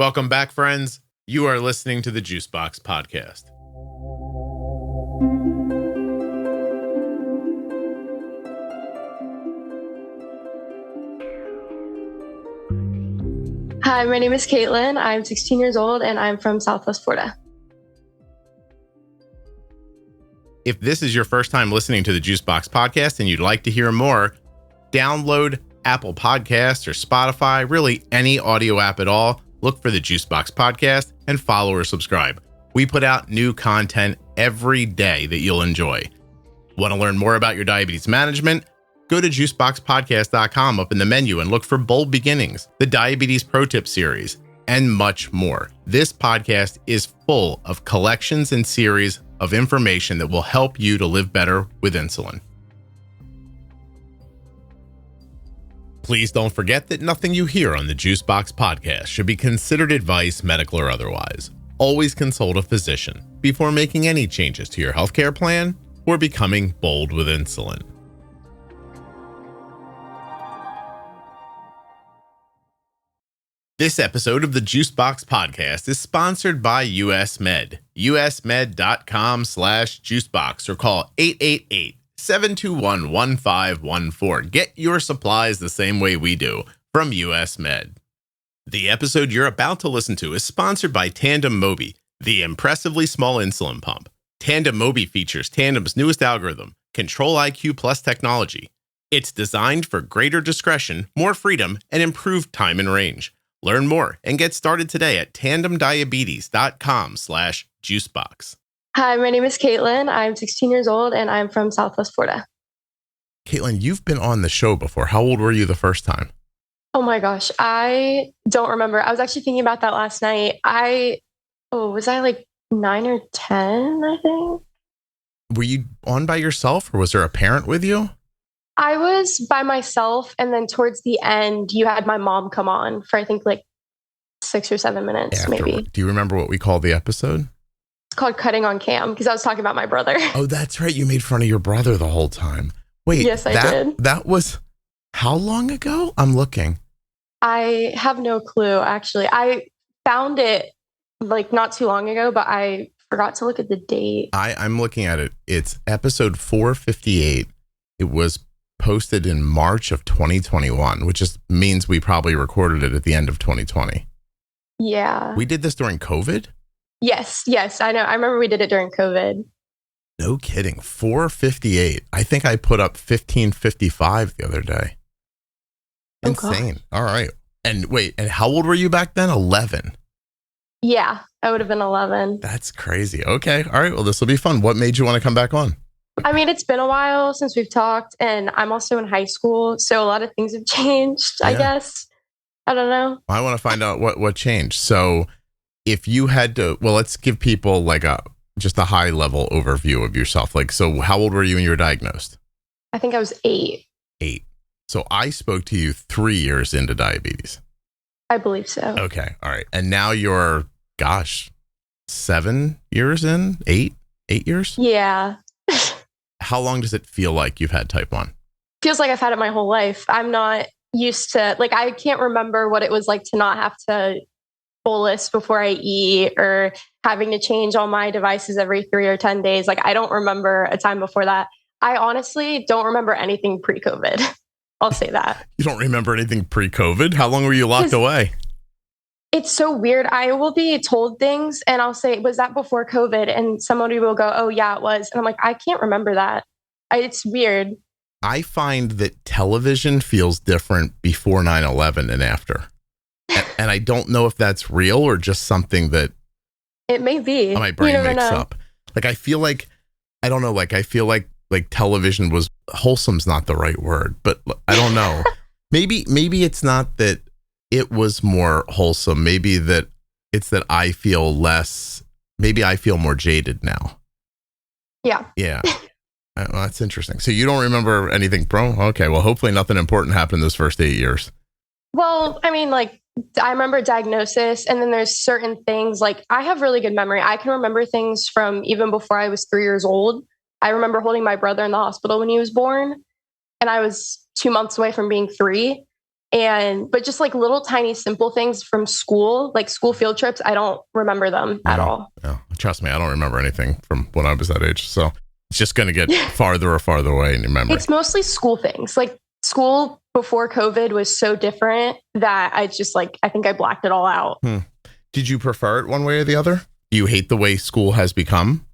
Welcome back, friends. You are listening to the Juicebox Podcast. Hi, my name is Caitlyn. I'm 16 years old and I'm from Southwest Florida. If this is your first time listening to the Juicebox Podcast and you'd like to hear more, download Apple Podcasts or Spotify, really any audio app at all. Look for the Juicebox Podcast and follow or subscribe. We put out new content every day that you'll enjoy. Want to learn more about your diabetes management? Go to juiceboxpodcast.com up in the menu and look for Bold Beginnings, the Diabetes Pro Tip series, and much more. This podcast is full of collections and series of information that will help you to live better with insulin. Please don't forget that nothing you hear on the Juicebox Podcast should be considered advice, medical or otherwise. Always consult a physician before making any changes to your healthcare plan or becoming bold with insulin. This episode of the Juicebox Podcast is sponsored by US Med. usmed.com/juicebox or call 888-721-1514. Get your supplies the same way we do from US Med. The episode you're about to listen to is sponsored by Tandem Mobi, the impressively small insulin pump. Tandem Mobi features Tandem's newest algorithm, Control IQ Plus technology. It's designed for greater discretion, more freedom, and improved time and range. Learn more and get started today at tandemdiabetes.com/juicebox. Hi, my name is Caitlyn. I'm 16 years old and I'm from Southwest Florida. Caitlyn, you've been on the show before. How old were you the first time? Oh my gosh, I don't remember. I was actually thinking about that last night. Was I like 9 or 10, I think? Were you on by yourself or was there a parent with you? I was by myself, and then towards the end, you had my mom come on for I think like 6 or 7 minutes, maybe. Do you remember what we called the episode? It's called Cutting on Cam because I was talking about my brother. Oh, that's right. You made fun of your brother the whole time. Wait, yes, I did. That was how long ago? I'm looking. I have no clue, actually. I found it like not too long ago, but I forgot to look at the date. I'm looking at it. It's episode 458. It was posted in March of 2021, which just means we probably recorded it at the end of 2020. Yeah. We did this during COVID? Yes, I know. I remember we did it during COVID. No kidding. 458. I think I put up 1555 the other day. Insane. God. All right. And wait, and how old were you back then? 11. Yeah, I would have been 11. That's crazy. Okay. All right. Well, this will be fun. What made you want to come back on? I mean, it's been a while since we've talked, and I'm also in high school, so a lot of things have changed, I guess. I don't know. I want to find out what changed. So if you had to, well, let's give people like just a high level overview of yourself. Like, so how old were you when you were diagnosed? I think I was 8. 8. So I spoke to you 3 years into diabetes. I believe so. Okay. All right. And now you're, 7 years in? 8 years? Yeah. How long does it feel like you've had type 1? Feels like I've had it my whole life. I'm not used to, like, I can't remember what it was like to not have to bolus before I eat or having to change all my devices every 3 or 10 days. Like, I don't remember a time before that. I honestly don't remember anything pre-COVID. I'll say that. You don't remember anything pre-COVID? How long were you locked away? It's so weird. I will be told things and I'll say, was that before COVID? And somebody will go, oh yeah, it was. And I'm like, I can't remember that. It's weird. I find that television feels different before 9/11 and after. And I don't know if that's real or just something that it may be. My brain makes up. Like, I feel like, I don't know, like, I feel like television was, wholesome's not the right word, but I don't know. Maybe it's not that it was more wholesome. Maybe that it's that I feel less, maybe I feel more jaded now. Yeah. Yeah. Well, that's interesting. So you don't remember anything pro? Okay. Well, hopefully nothing important happened those first 8 years. Well, I mean, like, I remember diagnosis, and then there's certain things, like, I have really good memory. I can remember things from even before I was 3 years old. I remember holding my brother in the hospital when he was born, and I was 2 months away from being 3. But just like little tiny simple things from school, like school field trips, I don't remember them at all. No. Trust me, I don't remember anything from when I was that age. So it's just going to get farther or farther away in your memory. It's mostly school things. Like school before COVID was so different that I think I blacked it all out. Did you prefer it one way or the other? Do you hate the way school has become?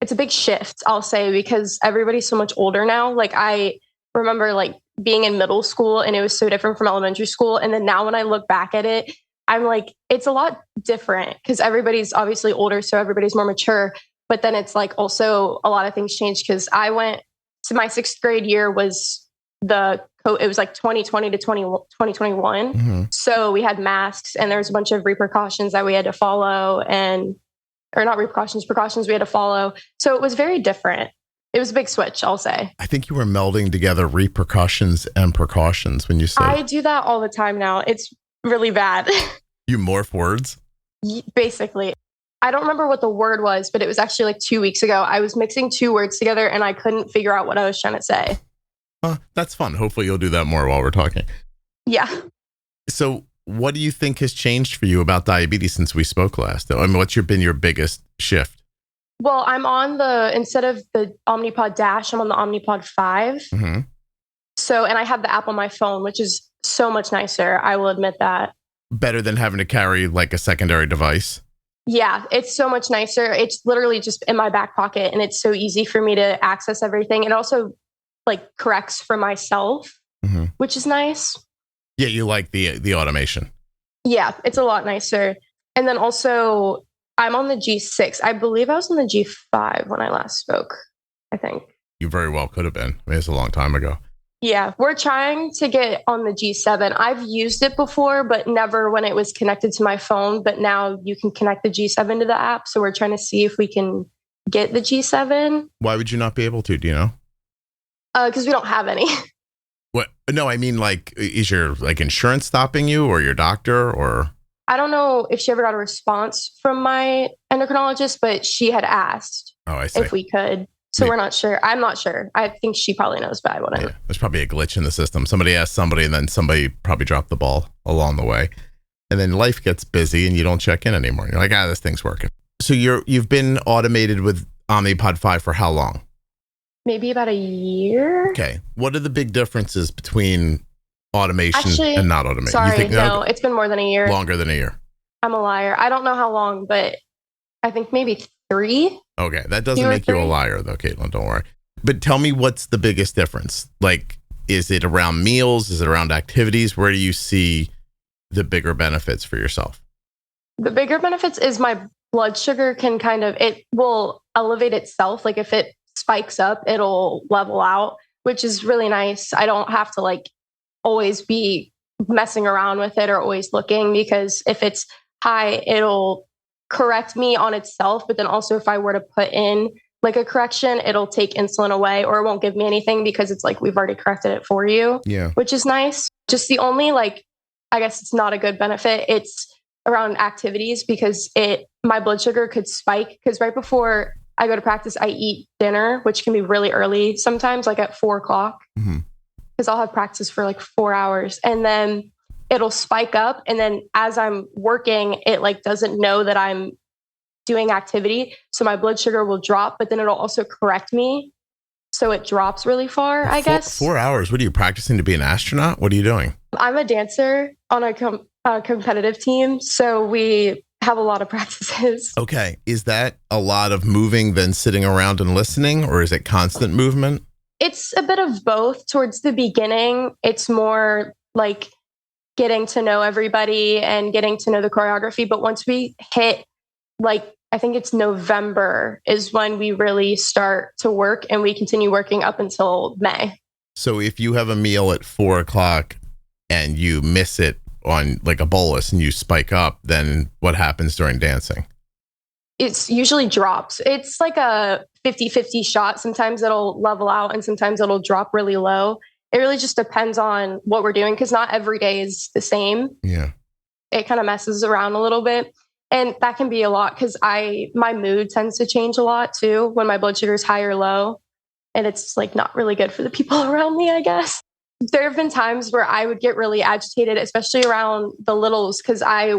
It's a big shift, I'll say, because everybody's so much older now. Like I remember like being in middle school and it was so different from elementary school. And then now when I look back at it, I'm like, it's a lot different because everybody's obviously older. So everybody's more mature. But then it's like also a lot of things changed because I went to my 6th grade year was it was like 2020 to 2021. Mm-hmm. So we had masks and there was a bunch of precautions we had to follow precautions we had to follow. So it was very different. It was a big switch, I'll say. I think you were melding together repercussions and precautions when you said. I do that all the time now. It's really bad. You morph words? Basically. I don't remember what the word was, but it was actually like 2 weeks ago. I was mixing 2 words together and I couldn't figure out what I was trying to say. That's fun. Hopefully you'll do that more while we're talking. Yeah. So what do you think has changed for you about diabetes since we spoke last? I mean, what's been your biggest shift? Well, I'm on instead of the Omnipod DASH, I'm on the Omnipod 5. Mm-hmm. So, and I have the app on my phone, which is so much nicer. I will admit that. Better than having to carry like a secondary device. Yeah, it's so much nicer. It's literally just in my back pocket and it's so easy for me to access everything. It also like corrects for myself, mm-hmm. which is nice. Yeah, you like the automation. Yeah, it's a lot nicer. And then also I'm on the G6. I believe I was on the G5 when I last spoke, I think. You very well could have been. I mean, it's a long time ago. Yeah, we're trying to get on the G7. I've used it before, but never when it was connected to my phone. But now you can connect the G7 to the app. So we're trying to see if we can get the G7. Why would you not be able to? Do you know? Because we don't have any. What? No, I mean, like, is your like insurance stopping you or your doctor or? I don't know if she ever got a response from my endocrinologist, but she had asked if we could. So we're not sure. I'm not sure. I think she probably knows, but I wouldn't. Yeah, there's probably a glitch in the system. Somebody asked somebody and then somebody probably dropped the ball along the way. And then life gets busy and you don't check in anymore. You're like, this thing's working. So you've been automated with Omnipod 5 for how long? Maybe about a year. Okay. What are the big differences between automation and not automation? Sorry, no, it's been more than a year. Longer than a year. I'm a liar. I don't know how long, but I think maybe 3. Okay. That doesn't make you a liar though, Caitlyn. Don't worry. But tell me what's the biggest difference? Like, is it around meals? Is it around activities? Where do you see the bigger benefits for yourself? The bigger benefits is my blood sugar it will elevate itself. Like if it spikes up, it'll level out, which is really nice. I don't have to like always be messing around with it or always looking, because if it's high, it'll correct me on itself. But then also if I were to put in like a correction, it'll take insulin away, or it won't give me anything because it's like, we've already corrected it for you, which is nice. Just the only, like, I guess it's not a good benefit. It's around activities, because my blood sugar could spike, because right before I go to practice, I eat dinner, which can be really early sometimes, like at 4 o'clock, because I'll have practice for like 4 hours, and then it'll spike up. And then as I'm working, it like doesn't know that I'm doing activity. So my blood sugar will drop, but then it'll also correct me. So it drops really far, I guess. 4 hours. What are you practicing to be an astronaut? What are you doing? I'm a dancer on a competitive team. So we have a lot of practices. Okay. Is that a lot of moving than sitting around and listening, or is it constant movement? It's a bit of both. Towards the beginning, it's more like getting to know everybody and getting to know the choreography. But once we hit, like, I think it's November is when we really start to work, and we continue working up until May. So if you have a meal at 4 o'clock and you miss it on like a bolus and you spike up, then what happens during dancing? It's usually drops. It's like a 50-50 shot. Sometimes it'll level out and sometimes it'll drop really low. It really just depends on what we're doing, because not every day is the same. Yeah. It kind of messes around a little bit. And that can be a lot, because my mood tends to change a lot too when my blood sugar is high or low. And it's like not really good for the people around me, I guess. there have been times where I would get really agitated, especially around the littles, because I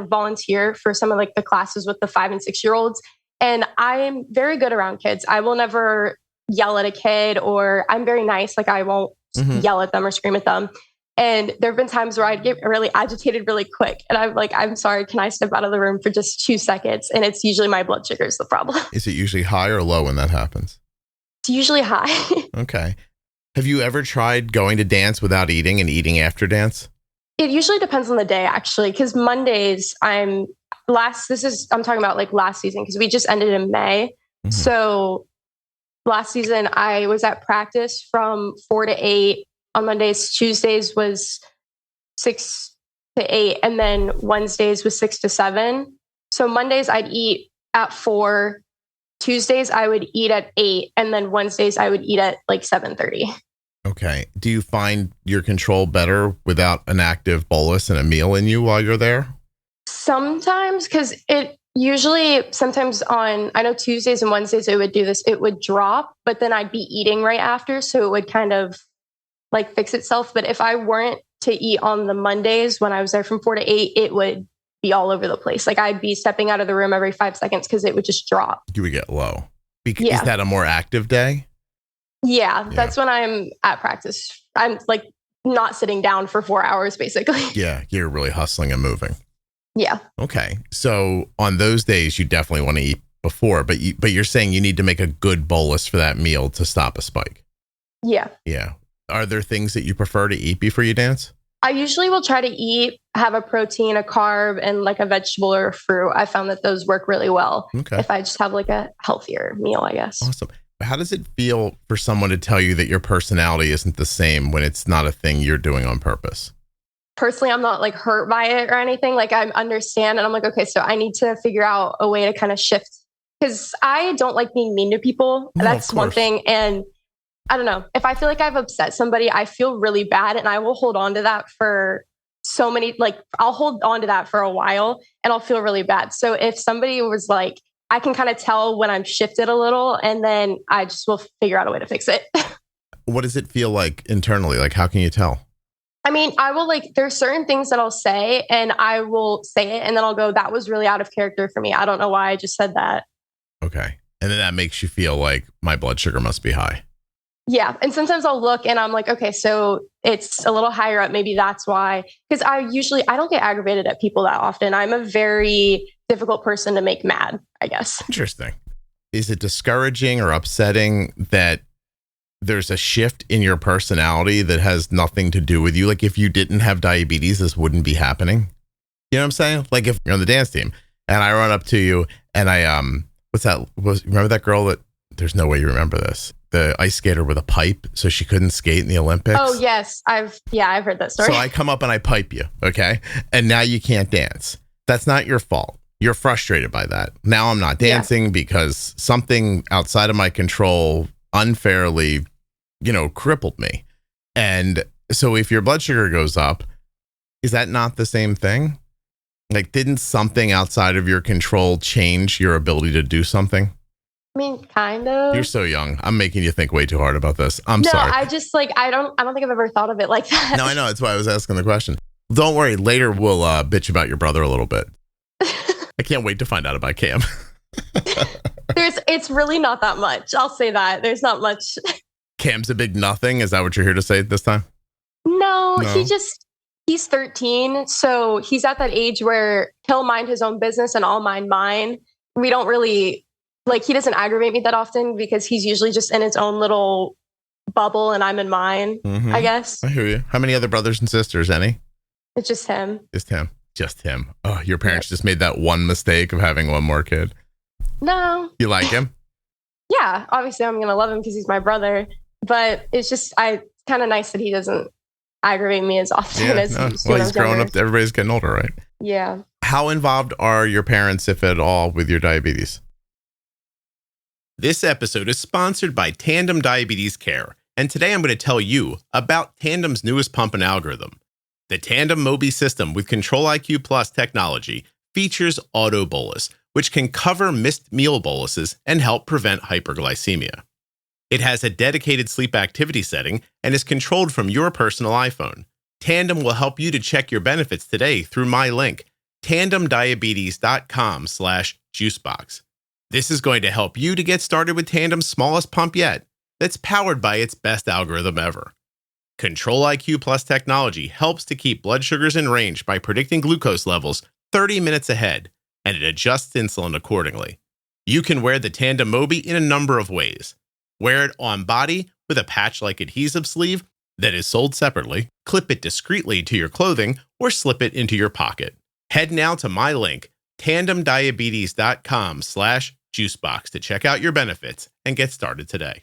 volunteer for some of like the classes with the 5 and 6 year olds. And I'm very good around kids. I will never yell at a kid, or I'm very nice. Like I won't yell at them or scream at them. And there have been times where I'd get really agitated really quick. And I'm like, I'm sorry, can I step out of the room for just 2 seconds? And it's usually my blood sugar is the problem. Is it usually high or low when that happens? It's usually high. Okay. Have you ever tried going to dance without eating and eating after dance? It usually depends on the day, actually, because Mondays I'm talking about like last season, because we just ended in May. Mm-hmm. So last season I was at practice from 4 to 8 on Mondays. Tuesdays was 6 to 8, and then Wednesdays was 6 to 7. So Mondays I'd eat at 4. Tuesdays I would eat at 8, and then Wednesdays I would eat at like 7:30. Okay. Do you find your control better without an active bolus and a meal in you while you're there? Sometimes, because sometimes I know Tuesdays and Wednesdays it would drop, but then I'd be eating right after. So it would kind of like fix itself. But if I weren't to eat on the Mondays when I was there from 4 to 8, it would be all over the place. Like I'd be stepping out of the room every 5 seconds because it would just drop. You would get low. Is that a more active day? Yeah, that's when I'm at practice. I'm like not sitting down for 4 hours, basically. Yeah, you're really hustling and moving. Yeah. Okay. So on those days, you definitely want to eat before, but you're saying you need to make a good bolus for that meal to stop a spike. Yeah. Yeah. Are there things that you prefer to eat before you dance? I usually will try to have a protein, a carb, and like a vegetable or a fruit. I found that those work really well. Okay. If I just have like a healthier meal, I guess. Awesome. How does it feel for someone to tell you that your personality isn't the same when it's not a thing you're doing on purpose? Personally, I'm not like hurt by it or anything. Like I understand, and I'm like, okay, so I need to figure out a way to kind of shift, because I don't like being mean to people. No, that's one thing. And I don't know, if I feel like I've upset somebody, I feel really bad, and I will hold on to that for I'll hold on to that for a while and I'll feel really bad. So if somebody was like, I can kind of tell when I'm shifted a little, and then I just will figure out a way to fix it. What does it feel like internally? Like, how can you tell? I mean, I will there's certain things that I'll say, and I will say it, and then I'll go, that was really out of character for me. I don't know why I just said that. Okay. And then that makes you feel like my blood sugar must be high. Yeah. And sometimes I'll look and I'm like, okay, so it's a little higher up. Maybe that's why. Because I don't get aggravated at people that often. I'm a very difficult person to make mad, I guess. Interesting. Is it discouraging or upsetting that there's a shift in your personality that has nothing to do with you? Like if you didn't have diabetes, this wouldn't be happening. You know what I'm saying? Like if you're on the dance team and I run up to you and remember that girl that, there's no way you remember this, the ice skater with a pipe so she couldn't skate in the Olympics? Oh, yes. I've heard that story. So I come up and I pipe you, okay? And now you can't dance. That's not your fault. You're frustrated by that. Now I'm not dancing because something outside of my control unfairly, crippled me. And so if your blood sugar goes up, is that not the same thing? Like, didn't something outside of your control change your ability to do something? I mean, kind of. You're so young. I'm making you think way too hard about this. I'm sorry. No, I just I don't think I've ever thought of it like that. No, I know. That's why I was asking the question. Don't worry. Later we'll bitch about your brother a little bit. I can't wait to find out about Cam. It's really not that much. I'll say that. There's not much. Cam's a big nothing. Is that what you're here to say this time? No. He's 13. So he's at that age where he'll mind his own business and I'll mind mine. We don't really he doesn't aggravate me that often because he's usually just in his own little bubble and I'm in mine, I guess. I hear you. How many other brothers and sisters, any? It's just him. Just him. Oh, your parents just made that one mistake of having one more kid. No. You like him? Yeah, obviously I'm going to love him because he's my brother, but it's just, it's kind of nice that he doesn't aggravate me as often as he's growing up. Everybody's getting older, right? Yeah. How involved are your parents, if at all, with your diabetes? This episode is sponsored by Tandem Diabetes Care, and today I'm going to tell you about Tandem's newest pump and algorithm. The Tandem Mobi system with Control-IQ Plus technology features Auto Bolus, which can cover missed meal boluses and help prevent hyperglycemia. It has a dedicated sleep activity setting and is controlled from your personal iPhone. Tandem will help you to check your benefits today through my link, tandemdiabetes.com/juicebox. This is going to help you to get started with Tandem's smallest pump yet, that's powered by its best algorithm ever. Control-IQ Plus technology helps to keep blood sugars in range by predicting glucose levels 30 minutes ahead, and it adjusts insulin accordingly. You can wear the Tandem Mobi in a number of ways. Wear it on body with a patch-like adhesive sleeve that is sold separately, clip it discreetly to your clothing, or slip it into your pocket. Head now to my link, tandemdiabetes.com/juicebox to check out your benefits and get started today.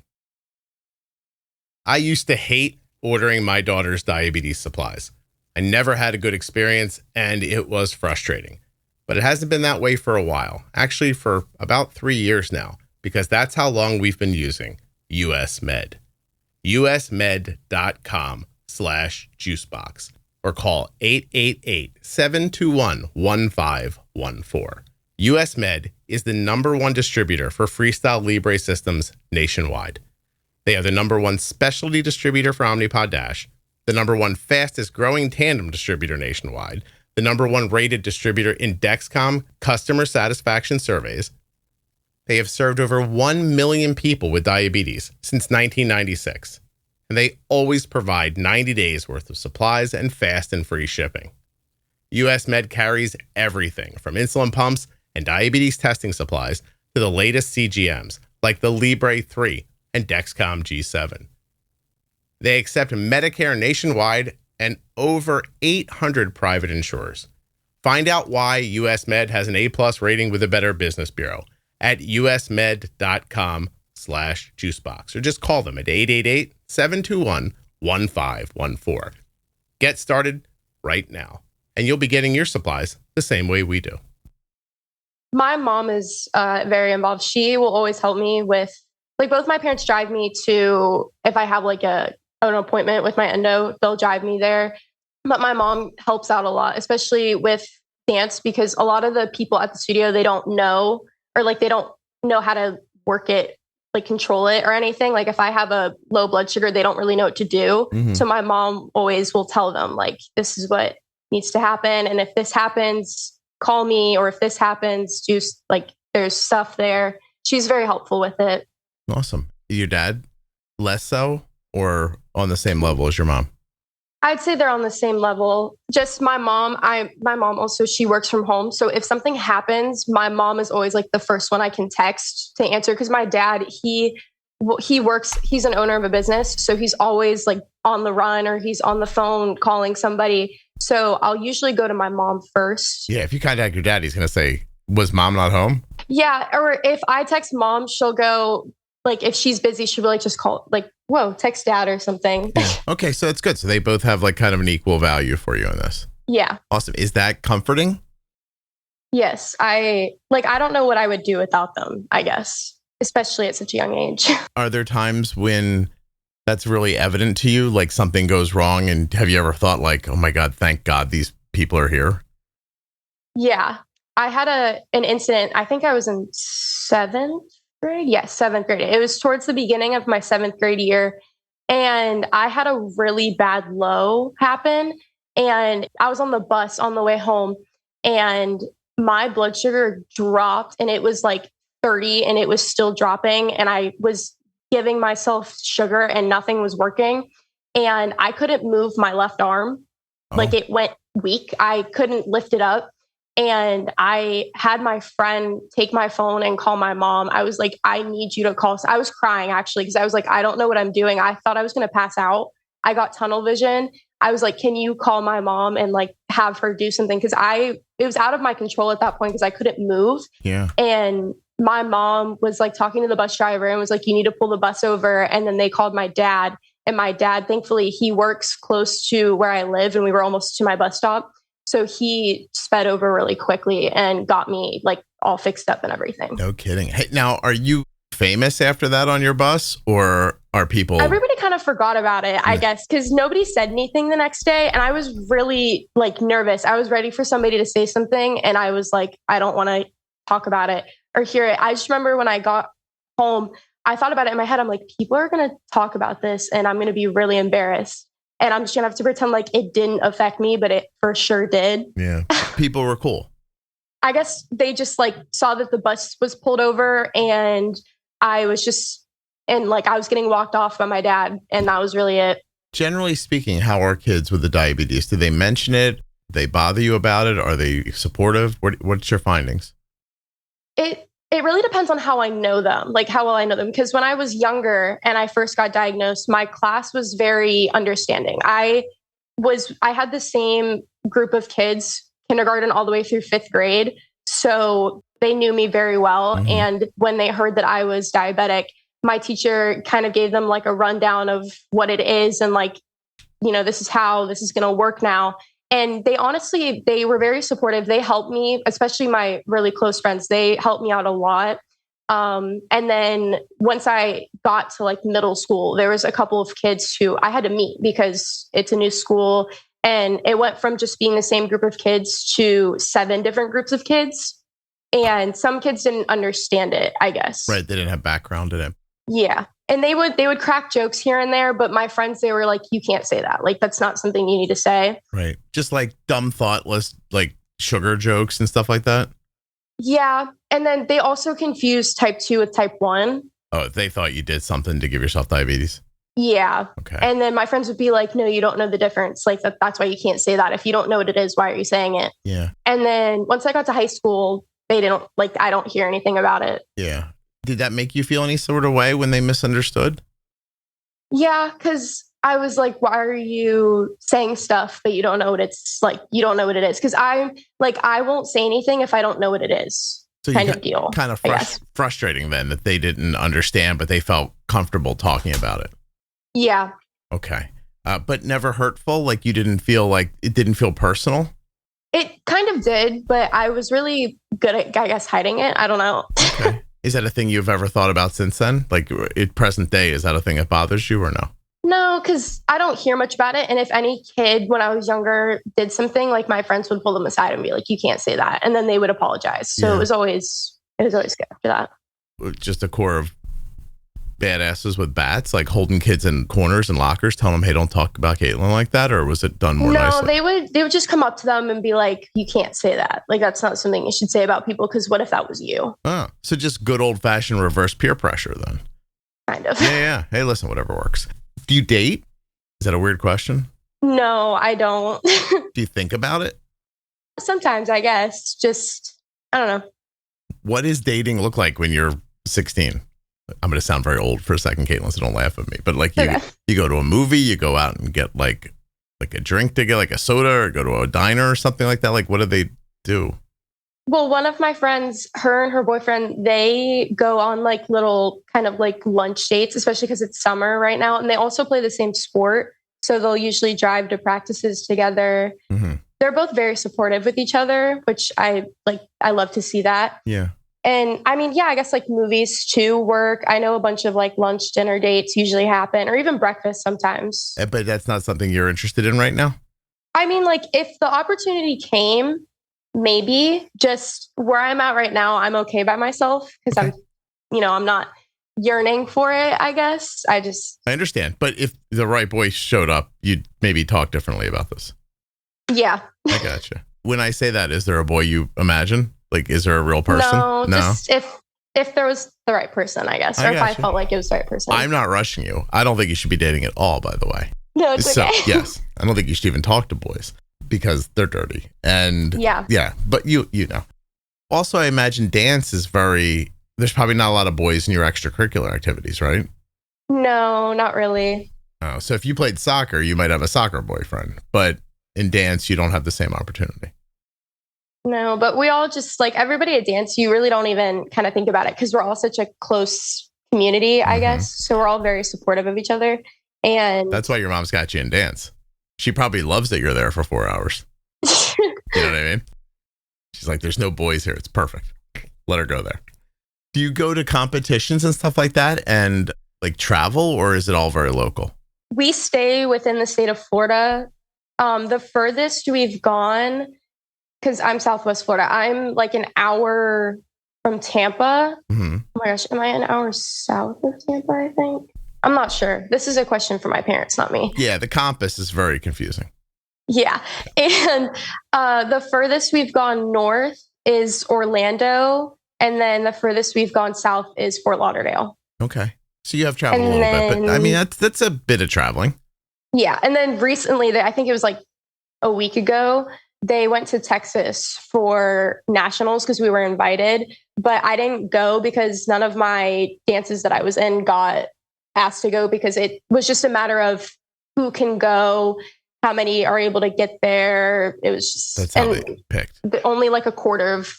I used to hate ordering my daughter's diabetes supplies. I never had a good experience, and it was frustrating. But it hasn't been that way for a while, actually for about 3 years now, because that's how long we've been using US Med. usmed.com/juicebox or call 888-721-1514. US Med is the #1 distributor for Freestyle Libre systems nationwide. They are the #1 specialty distributor for Omnipod DASH, the #1 fastest growing Tandem distributor nationwide, the #1 rated distributor in Dexcom customer satisfaction surveys. They have served over 1 million people with diabetes since 1996, and they always provide 90 days worth of supplies and fast and free shipping. US Med carries everything from insulin pumps and diabetes testing supplies to the latest CGMs like the Libre 3 and Dexcom G7. They accept Medicare nationwide and over 800 private insurers. Find out why US Med has an A+ rating with the Better Business Bureau at usmed.com/juicebox or just call them at 888-721-1514. Get started right now, and you'll be getting your supplies the same way we do. My mom is very involved. She will always help me with, like, both my parents drive me to, if I have like an appointment with my endo, they'll drive me there. But my mom helps out a lot, especially with dance, because a lot of the people at the studio, they don't know, or like they don't know how to work it, like control it or anything. Like if I have a low blood sugar, they don't really know what to do. Mm-hmm. So my mom always will tell them, like, this is what needs to happen. And if this happens, call me. Or if this happens, like, there's stuff there. She's very helpful with it. Awesome. Your dad less so, or on the same level as your mom? I'd say they're on the same level. Just my mom also, she works from home. So if something happens, my mom is always like the first one I can text to answer. Because my dad, he works, he's an owner of a business. So he's always like on the run, or he's on the phone calling somebody. So I'll usually go to my mom first. Yeah. If you contact your dad, he's going to say, was mom not home? Yeah. Or if I text mom, she'll go, like, if she's busy, she'll be like, just call, like, whoa, text dad or something. Yeah. Okay. So it's good. So they both have like kind of an equal value for you in this. Yeah. Awesome. Is that comforting? Yes. I don't know what I would do without them, I guess, especially at such a young age. Are there times when that's really evident to you? Like something goes wrong, and have you ever thought like, oh my God, thank God these people are here? Yeah. I had an incident. I think I was in 7th grade. Yes, 7th grade. It was towards the beginning of my 7th grade year. And I had a really bad low happen. And I was on the bus on the way home, and my blood sugar dropped, and it was like 30, and it was still dropping. And I was giving myself sugar and nothing was working. And I couldn't move my left arm. Oh. Like it went weak. I couldn't lift it up. And I had my friend take my phone and call my mom. I was like, I need you to call. I was crying actually, because I was like, I don't know what I'm doing. I thought I was going to pass out. I got tunnel vision. I was like, can you call my mom and like have her do something? Because it was out of my control at that point because I couldn't move. Yeah. And my mom was like talking to the bus driver and was like, you need to pull the bus over. And then they called my dad. And my dad, thankfully, he works close to where I live, and we were almost to my bus stop. So he sped over really quickly and got me like all fixed up and everything. No kidding. Hey, now, are you famous after that on your bus, or are people? Everybody kind of forgot about it, I guess, because nobody said anything the next day. And I was really like nervous. I was ready for somebody to say something. And I was like, I don't want to talk about it or hear it. I just remember when I got home, I thought about it in my head. I'm like, people are going to talk about this and I'm going to be really embarrassed. And I'm just going to have to pretend like it didn't affect me, but it for sure did. Yeah. People were cool. I guess they just like saw that the bus was pulled over and I was getting walked off by my dad. And that was really it. Generally speaking, how are kids with the diabetes? Do they mention it? Do they bother you about it? Are they supportive? What's your findings? It really depends on how I know them, like how well I know them. Because when I was younger and I first got diagnosed, my class was very understanding. I had the same group of kids, kindergarten all the way through 5th grade. So they knew me very well. Mm-hmm. And when they heard that I was diabetic, my teacher kind of gave them like a rundown of what it is. And like, this is how this is going to work now. And they were very supportive. They helped me, especially my really close friends. They helped me out a lot. And then once I got to like middle school, there was a couple of kids who I had to meet because it's a new school. And it went from just being the same group of kids to 7 different groups of kids. And some kids didn't understand it, I guess. Right. They didn't have background in it. Yeah. And they would crack jokes here and there, but my friends, they were like, you can't say that. Like, that's not something you need to say. Right. Just like dumb, thoughtless, like sugar jokes and stuff like that. Yeah. And then they also confused type 2 with type 1. Oh, they thought you did something to give yourself diabetes. Yeah. Okay. And then my friends would be like, no, you don't know the difference. Like that's why you can't say that. If you don't know what it is, why are you saying it? Yeah. And then once I got to high school, I don't hear anything about it. Yeah. Did that make you feel any sort of way when they misunderstood? Yeah, because I was like, why are you saying stuff that you don't know what it's like? You don't know what it is. Because I won't say anything if I don't know what it is. So kind of deal. Kind of frustrating then that they didn't understand, but they felt comfortable talking about it. Yeah. Okay. But never hurtful? Like you didn't feel like it didn't feel personal? It kind of did, but I was really good at, I guess, hiding it. I don't know. Okay. Is that a thing you've ever thought about since then? Like at present day, is that a thing that bothers you or no? No, because I don't hear much about it. And if any kid when I was younger did something, like my friends would pull them aside and be like, you can't say that. And then they would apologize. So it was always good after that. Just a core of badasses with bats, like holding kids in corners and lockers, telling them, hey, don't talk about Caitlyn like that? Or was it done more nicely? No, they would just come up to them and be like, you can't say that. Like, that's not something you should say about people, because what if that was you? Oh, so just good old fashioned reverse peer pressure then. Kind of. Yeah. Hey, listen, whatever works. Do you date? Is that a weird question? No, I don't. Do you think about it? Sometimes, I guess. Just, I don't know. What does dating look like when you're 16? I'm going to sound very old for a second, Caitlyn, so don't laugh at me. But like you go to a movie, you go out and get like a drink to get like a soda, or go to a diner or something like that. Like, what do they do? Well, one of my friends, her and her boyfriend, they go on like little kind of like lunch dates, especially because it's summer right now. And they also play the same sport. So they'll usually drive to practices together. Mm-hmm. They're both very supportive with each other, which I love to see that. Yeah. And I mean, yeah, I guess like movies too work. I know a bunch of like lunch, dinner dates usually happen, or even breakfast sometimes. But that's not something you're interested in right now? I mean, like if the opportunity came, maybe. Just where I'm at right now, I'm okay by myself because I'm not yearning for it, I guess. I understand. But if the right boy showed up, you'd maybe talk differently about this. Yeah. I gotcha. When I say that, is there a boy you imagine? Like, is there a real person? No. Just if there was the right person, I guess. Or if I felt like it was the right person. I'm not rushing you. I don't think you should be dating at all, by the way. No, it's okay. Yes. I don't think you should even talk to boys because they're dirty. And yeah, but you know. Also, I imagine dance is there's probably not a lot of boys in your extracurricular activities, right? No, not really. Oh, so if you played soccer, you might have a soccer boyfriend, but in dance, you don't have the same opportunity. No, but we all just like everybody at dance, you really don't even kind of think about it because we're all such a close community, I guess. So we're all very supportive of each other. And that's why your mom's got you in dance. She probably loves that you're there for 4 hours. You know what I mean? She's like, there's no boys here. It's perfect. Let her go there. Do you go to competitions and stuff like that and like travel, or is it all very local? We stay within the state of Florida. The furthest we've gone, because I'm Southwest Florida, I'm like an hour from Tampa. Mm-hmm. Oh my gosh, am I an hour south of Tampa, I think? I'm not sure. This is a question for my parents, not me. Yeah, the compass is very confusing. Yeah. And the furthest we've gone north is Orlando. And then the furthest we've gone south is Fort Lauderdale. Okay. So you have traveled a little bit, but I mean, that's a bit of traveling. Yeah. And then recently, I think it was like a week ago, they went to Texas for nationals because we were invited, but I didn't go because none of my dances that I was in got asked to go because it was just a matter of who can go, how many are able to get there. It was just, that's how they picked. Only like a quarter of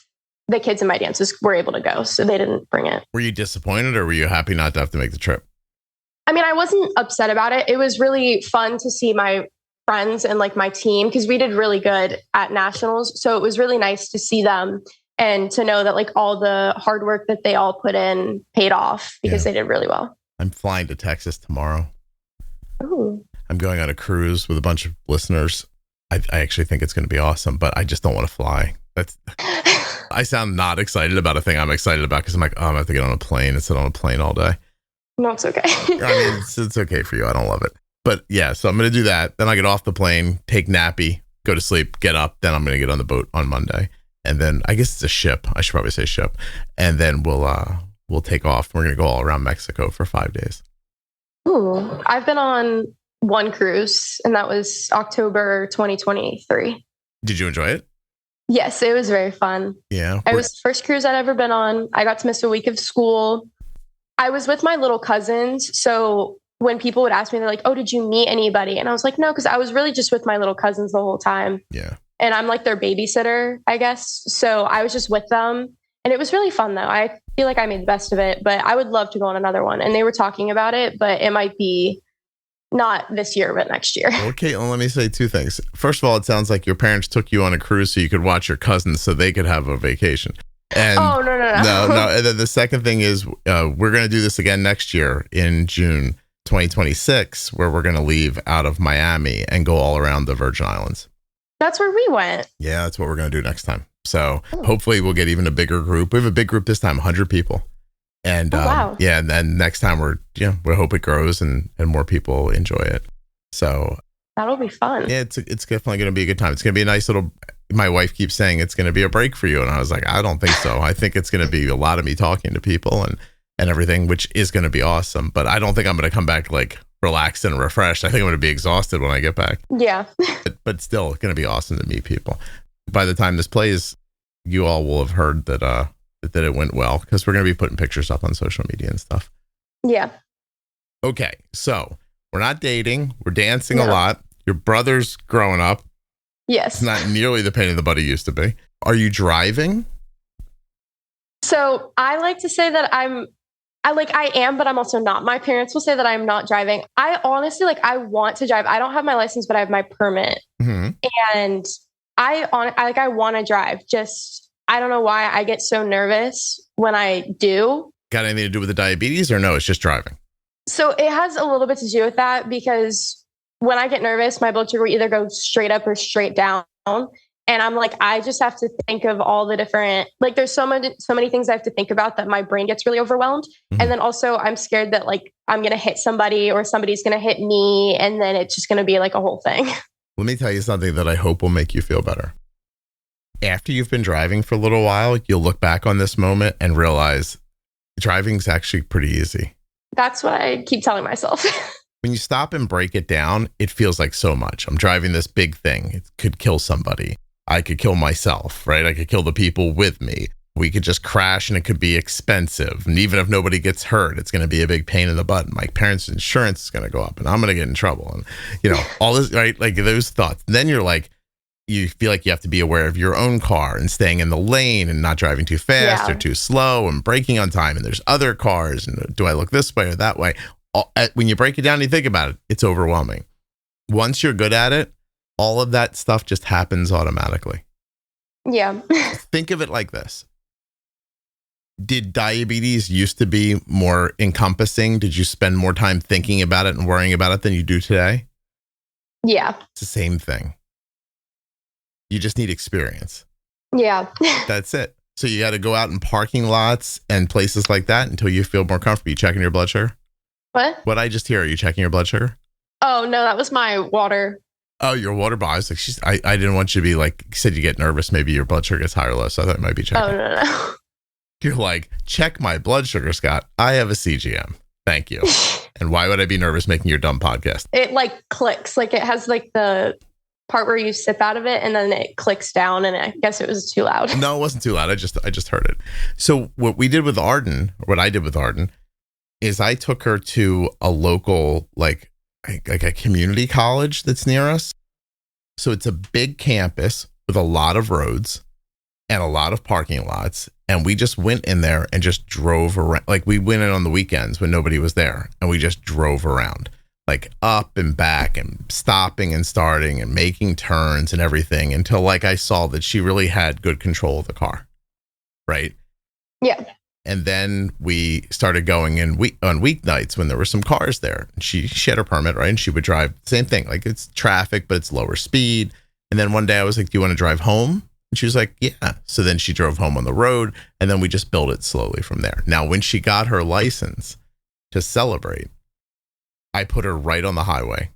the kids in my dances were able to go, so they didn't bring it. Were you disappointed or were you happy not to have to make the trip? I mean, I wasn't upset about it. It was really fun to see my friends and like my team because we did really good at nationals. So it was really nice to see them and to know that like all the hard work that they all put in paid off because they did really well. I'm flying to Texas tomorrow. Ooh. I'm going on a cruise with a bunch of listeners. I actually think it's going to be awesome, but I just don't want to fly. I sound not excited about a thing I'm excited about because I'm like, oh, I'm going to have to get on a plane and sit on a plane all day. No, it's okay. I mean, it's okay for you. I don't love it. But yeah, so I'm going to do that. Then I get off the plane, take nappy, go to sleep, get up. Then I'm going to get on the boat on Monday. And then I guess it's a ship. I should probably say ship. And then we'll take off. We're going to go all around Mexico for 5 days. Ooh, I've been on one cruise and that was October 2023. Did you enjoy it? Yes, it was very fun. Yeah. It was the first cruise I'd ever been on. I got to miss a week of school. I was with my little cousins. So when people would ask me, they're like, oh, did you meet anybody? And I was like, no, because I was really just with my little cousins the whole time. Yeah. And I'm like their babysitter, I guess. So I was just with them. And it was really fun, though. I feel like I made the best of it. But I would love to go on another one. And they were talking about it, but it might be not this year, but next year. Well, Caitlyn, let me say two things. First of all, it sounds like your parents took you on a cruise so you could watch your cousins so they could have a vacation. And oh, no. No. And then the second thing is we're going to do this again next year in June 2026, where we're going to leave out of Miami and go all around the Virgin Islands. That's where we went. Yeah, that's what we're going to do next time. So hopefully we'll get even a bigger group. We have a big group this time, 100 people. And wow. Yeah, and then next time we hope it grows and more people enjoy it. So that'll be fun. Yeah, it's definitely going to be a good time. It's going to be a nice little. My wife keeps saying it's going to be a break for you, and I was like, I don't think so. I think it's going to be a lot of me talking to people and everything, which is going to be awesome. But I don't think I'm going to come back like relaxed and refreshed. I think I'm going to be exhausted when I get back. Yeah. but still, it's going to be awesome to meet people. By the time this plays, you all will have heard that it went well because we're going to be putting pictures up on social media and stuff. Yeah. Okay, so we're not dating. We're dancing a lot. Your brother's growing up. Yes. It's not nearly the pain in the butt it used to be. Are you driving? So I like to say that I am, but I'm also not. My parents will say that I'm not driving. I honestly, I want to drive. I don't have my license, but I have my permit. Mm-hmm. And I want to drive. Just, I don't know why I get so nervous when I do. Got anything to do with the diabetes or no? It's just driving. So it has a little bit to do with that because when I get nervous, my blood sugar will either go straight up or straight down. And I'm like, I just have to think of all the different, there's so many things I have to think about that my brain gets really overwhelmed. Mm-hmm. And then also I'm scared that I'm going to hit somebody or somebody's going to hit me. And then it's just going to be a whole thing. Let me tell you something that I hope will make you feel better. After you've been driving for a little while, you'll look back on this moment and realize driving's actually pretty easy. That's what I keep telling myself. When you stop and break it down, it feels like so much. I'm driving this big thing. It could kill somebody. I could kill myself, right? I could kill the people with me. We could just crash and it could be expensive. And even if nobody gets hurt, it's going to be a big pain in the butt. My parents' insurance is going to go up and I'm going to get in trouble. And, all this, right? Those thoughts. Then you feel like you have to be aware of your own car and staying in the lane and not driving too fast or too slow and braking on time. And there's other cars. And do I look this way or that way? When you break it down and you think about it, it's overwhelming. Once you're good at it, all of that stuff just happens automatically. Yeah. Think of it like this. Did diabetes used to be more encompassing? Did you spend more time thinking about it and worrying about it than you do today? Yeah. It's the same thing. You just need experience. Yeah. That's it. So you got to go out in parking lots and places like that until you feel more comfortable. You checking your blood sugar? What? What I just hear? Are you checking your blood sugar? Oh, no, that was my water. Oh, your water bottle. I was like, I didn't want you to be like, you said you get nervous. Maybe your blood sugar gets higher or low. So I thought it might be checking. Oh, no. You're like, check my blood sugar, Scott. I have a CGM. Thank you. And why would I be nervous making your dumb podcast? It like clicks. Like it has like the part where you sip out of it and then it clicks down, and I guess it was too loud. No, it wasn't too loud. I just heard it. So what we did with Arden, what I did with Arden, is I took her to a local, like a community college that's near us. So it's a big campus with a lot of roads and a lot of parking lots. And we just went in there and just drove around. Like we went in on the weekends when nobody was there, and we just drove around, like up and back and stopping and starting and making turns and everything until like I saw that she really had good control of the car. Right. Yeah. And then we started going in on weeknights when there were some cars there. And she had her permit, right? And she would drive, same thing, like it's traffic, but it's lower speed. And then one day I was like, do you want to drive home? And she was like, yeah. So then she drove home on the road, and then we just built it slowly from there. Now, when she got her license to celebrate, I put her right on the highway.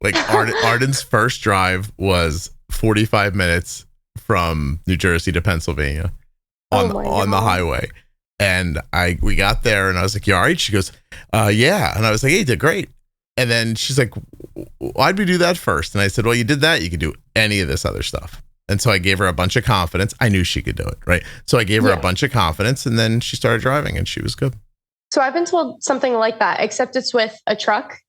Like Arden's first drive was 45 minutes from New Jersey to Pennsylvania on the highway. And we got there and I was like, you all right? She goes, yeah. And I was like, hey, you did great. And then she's like, why'd we do that first? And I said, well, you did that. You could do any of this other stuff. And so I gave her a bunch of confidence. I knew she could do it, right? So I gave her a bunch of confidence, and then she started driving and she was good. So I've been told something like that, except it's with a truck.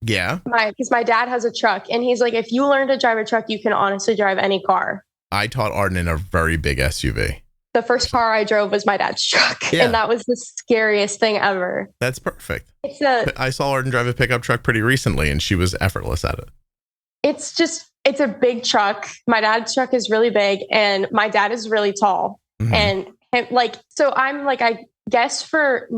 Yeah. Because my dad has a truck, and he's like, if you learn to drive a truck, you can honestly drive any car. I taught Arden in a very big SUV. The first car I drove was my dad's truck, and that was the scariest thing ever. That's perfect. I saw Arden drive a pickup truck pretty recently, and she was effortless at it. It's a big truck. My dad's truck is really big, and my dad is really tall. Mm-hmm. And so I'm like, I guess for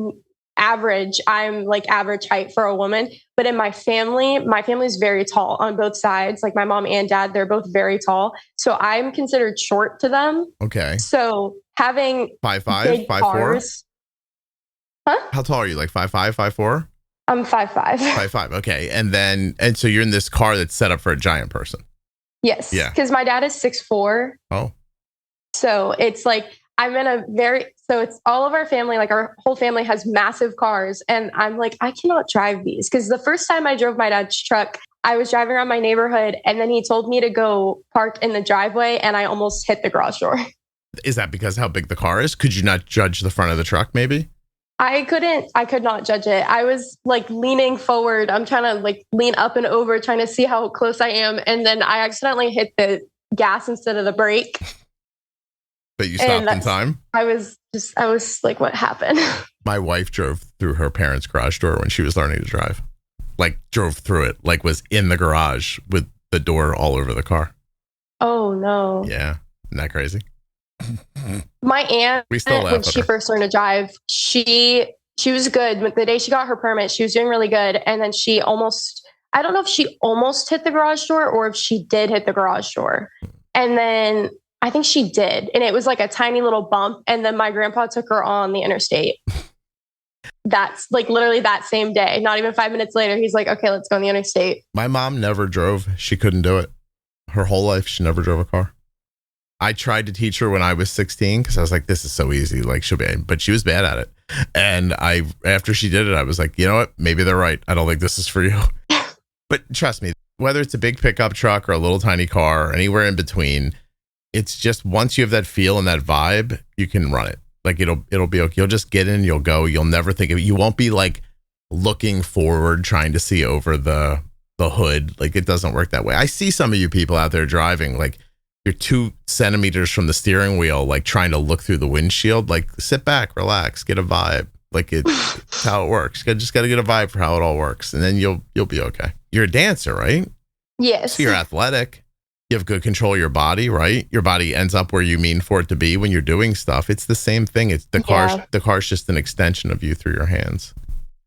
average, I'm like average height for a woman. But in my family's very tall on both sides. Like my mom and dad, they're both very tall. So I'm considered short to them. Okay. So having 5'5", 5'4"? Huh? How tall are you? Like 5'5", 5'4"? I'm 5'5". 5'5". Okay. And so you're in this car that's set up for a giant person. Yes. Yeah. Because my dad is 6'4". Oh. So it's like it's all of our family, like our whole family has massive cars. And I'm like, I cannot drive these. Because the first time I drove my dad's truck, I was driving around my neighborhood, and then he told me to go park in the driveway, and I almost hit the garage door. Is that because how big the car is? Could you not judge the front of the truck maybe? I could not judge it. I was like leaning forward. I'm trying to like lean up and over, trying to see how close I am. And then I accidentally hit the gas instead of the brake. But you stopped in time? I was like, what happened? My wife drove through her parents' garage door when she was learning to drive. Like drove through it, like was in the garage with the door all over the car. Oh no. Yeah. Isn't that crazy? My aunt, when she first learned to drive, she was good. The day she got her permit, she was doing really good. And then I don't know if she almost hit the garage door or if she did hit the garage door. And then I think she did. And it was like a tiny little bump. And then my grandpa took her on the interstate. That's like literally that same day. Not even 5 minutes later, he's like, okay, let's go on the interstate. My mom never drove. She couldn't do it. Her whole life, she never drove a car. I tried to teach her when I was 16 because I was like, this is so easy. Like but she was bad at it. And after she did it, I was like, you know what? Maybe they're right. I don't think this is for you. But trust me, whether it's a big pickup truck or a little tiny car or anywhere in between, it's just once you have that feel and that vibe, you can run it. Like it'll be okay. You'll just get in, you'll go. You'll never think of it. You won't be like looking forward, trying to see over the hood. Like it doesn't work that way. I see some of you people out there driving like you're 2 centimeters from the steering wheel, like trying to look through the windshield. Like sit back, relax, get a vibe. Like it's how it works. You just got to get a vibe for how it all works, and then you'll be okay. You're a dancer, right? Yes. So you're athletic. You have good control of your body, right? Your body ends up where you mean for it to be when you're doing stuff. It's the same thing. It's the car's just an extension of you through your hands.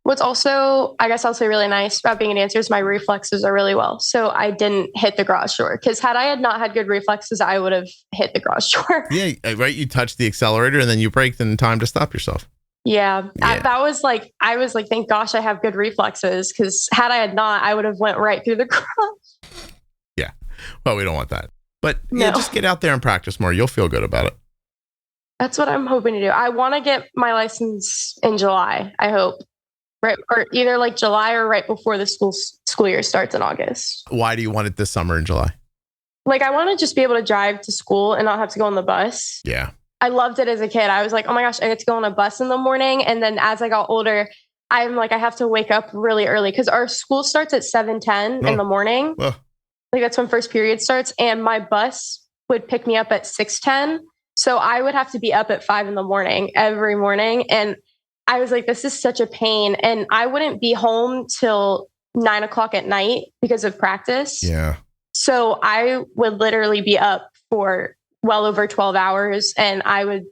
What's also, I guess I'll say really nice about being a dancer is my reflexes are really well. So I didn't hit the garage door because had I had not had good reflexes, I would have hit the garage door. Yeah, right. You touch the accelerator and then you braked in time to stop yourself. Yeah. That was like, I was like, thank gosh I have good reflexes because had I had not, I would have went right through the garage. Yeah. Well, we don't want that. But yeah, just get out there and practice more. You'll feel good about it. That's what I'm hoping to do. I want to get my license in July, I hope. Right, or either like July or right before the school year starts in August. Why do you want it this summer in July? Like, I want to just be able to drive to school and not have to go on the bus. Yeah. I loved it as a kid. I was like, oh my gosh, I get to go on a bus in the morning. And then as I got older, I'm like, I have to wake up really early because our school starts at 7:10 in the morning. Like that's when first period starts. And my bus would pick me up at 6:10. So I would have to be up at 5 a.m. every morning. And I was like, this is such a pain. And I wouldn't be home till 9 o'clock at night because of practice. Yeah. So I would literally be up for well over 12 hours. And I would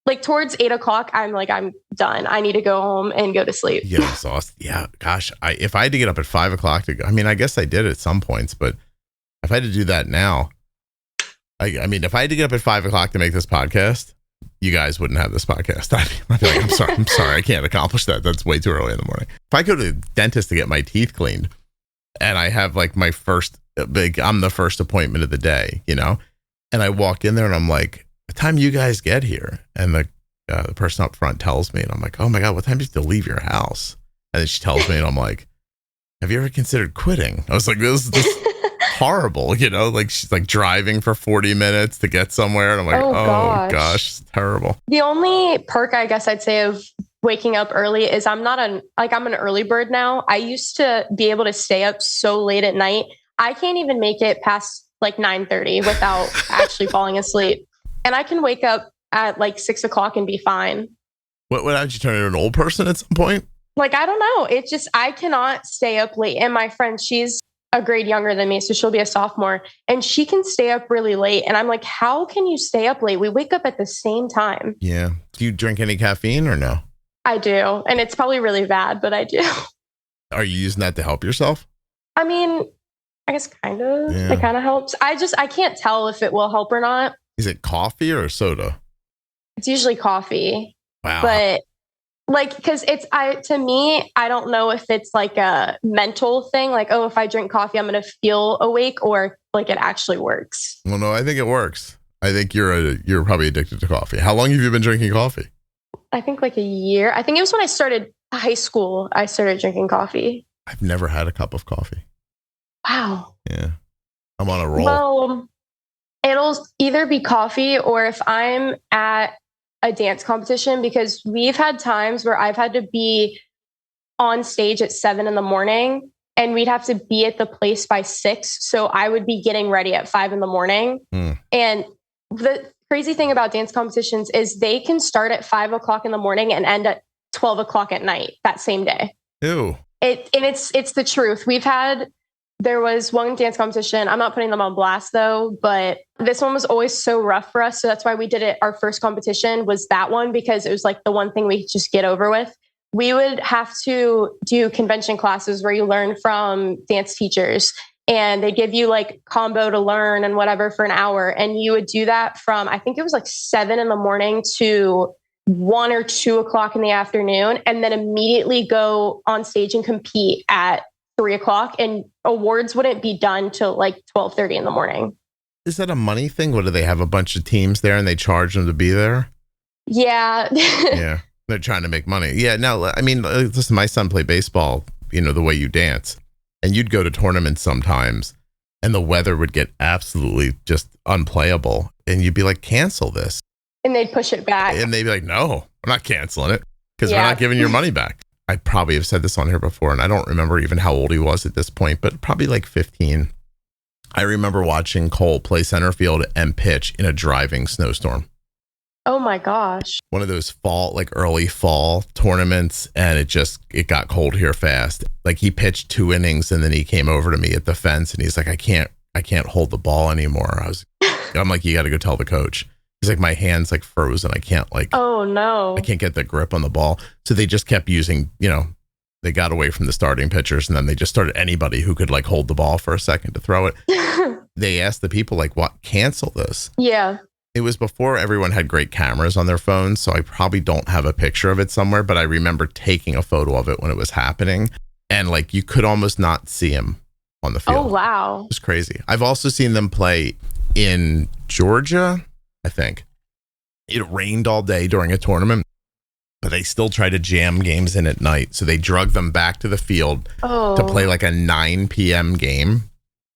like towards 8 o'clock, I'm like, I'm done. I need to go home and go to sleep. Yeah. That's awesome. Yeah. Gosh, if I had to get up at 5 o'clock to go, I mean, I guess I did at some points, but if I had to do that now, I mean, if I had to get up at 5 o'clock to make this podcast, you guys wouldn't have this podcast. I'd be like, I'm sorry, I can't accomplish that. That's way too early in the morning. If I go to the dentist to get my teeth cleaned and I have like my I'm the first appointment of the day, you know, and I walk in there and I'm like, what time you guys get here? And the person up front tells me and I'm like, oh my God, what time do you have to leave your house? And then she tells me and I'm like, have you ever considered quitting? I was like, this is horrible, you know, like she's like driving for 40 minutes to get somewhere. And I'm like, oh gosh, it's terrible. The only perk I guess I'd say of waking up early is I'm an early bird now. I used to be able to stay up so late at night. I can't even make it past like 9:30 without actually falling asleep. And I can wake up at like 6 o'clock and be fine. What did you turn into an old person at some point? Like, I don't know. It's just, I cannot stay up late. And my friend, she's a grade younger than me, so she'll be a sophomore, and she can stay up really late. And I'm like, how can you stay up late? We wake up at the same time. Yeah. Do you drink any caffeine or no? I do. And it's probably really bad, but I do. Are you using that to help yourself? I mean, I guess kind of. Yeah. It kind of helps. I can't tell if it will help or not. Is it coffee or soda? It's usually coffee. Wow. But like, because to me, I don't know if it's like a mental thing, like, oh, if I drink coffee, I'm going to feel awake, or like it actually works. Well, no, I think it works. I think you're probably addicted to coffee. How long have you been drinking coffee? I think like a year. I think it was when I started high school, I started drinking coffee. I've never had a cup of coffee. Wow. Yeah. I'm on a roll. Well, it'll either be coffee or if I'm at a dance competition, because we've had times where I've had to be on stage at 7 a.m. and we'd have to be at the place by 6. So I would be getting ready at 5 a.m. And the crazy thing about dance competitions is they can start at 5 o'clock in the morning and end at 12 o'clock at night that same day. Ew. It's the truth. There was one dance competition. I'm not putting them on blast though, but this one was always so rough for us. So that's why we did it. Our first competition was that one because it was like the one thing we could just get over with. We would have to do convention classes where you learn from dance teachers and they give you like combo to learn and whatever for an hour. And you would do that from, I think it was like 7 a.m. to 1 or 2 o'clock in the afternoon, and then immediately go on stage and compete at 3 o'clock, and awards wouldn't be done till like 12:30 in the morning. Is that a money thing? What do they have a bunch of teams there and they charge them to be there? Yeah. Yeah. They're trying to make money. Yeah. No, I mean, listen, my son played baseball, you know, the way you dance, and you'd go to tournaments sometimes and the weather would get absolutely just unplayable. And you'd be like, cancel this. And they'd push it back. And they'd be like, no, I'm not canceling it because we're not giving your money back. I probably have said this on here before, and I don't remember even how old he was at this point, but probably like 15. I remember watching Cole play center field and pitch in a driving snowstorm. Oh my gosh. One of those early fall tournaments, and it got cold here fast. Like he pitched 2 innings and then he came over to me at the fence and he's like, I can't hold the ball anymore. I'm like, you got to go tell the coach. He's like, my hand's like frozen. I can't oh no, I can't get the grip on the ball. So they just kept using, They got away from the starting pitchers, and then they just started anybody who could like hold the ball for a second to throw it. They asked the people like, what, cancel this? Yeah. It was before everyone had great cameras on their phones, so I probably don't have a picture of it somewhere, but I remember taking a photo of it when it was happening, and like you could almost not see him on the field. Oh, wow. It was crazy. I've also seen them play in Georgia, I think. It rained all day during a tournament, but they still try to jam games in at night. So they drug them back to the field to play like a 9 p.m. game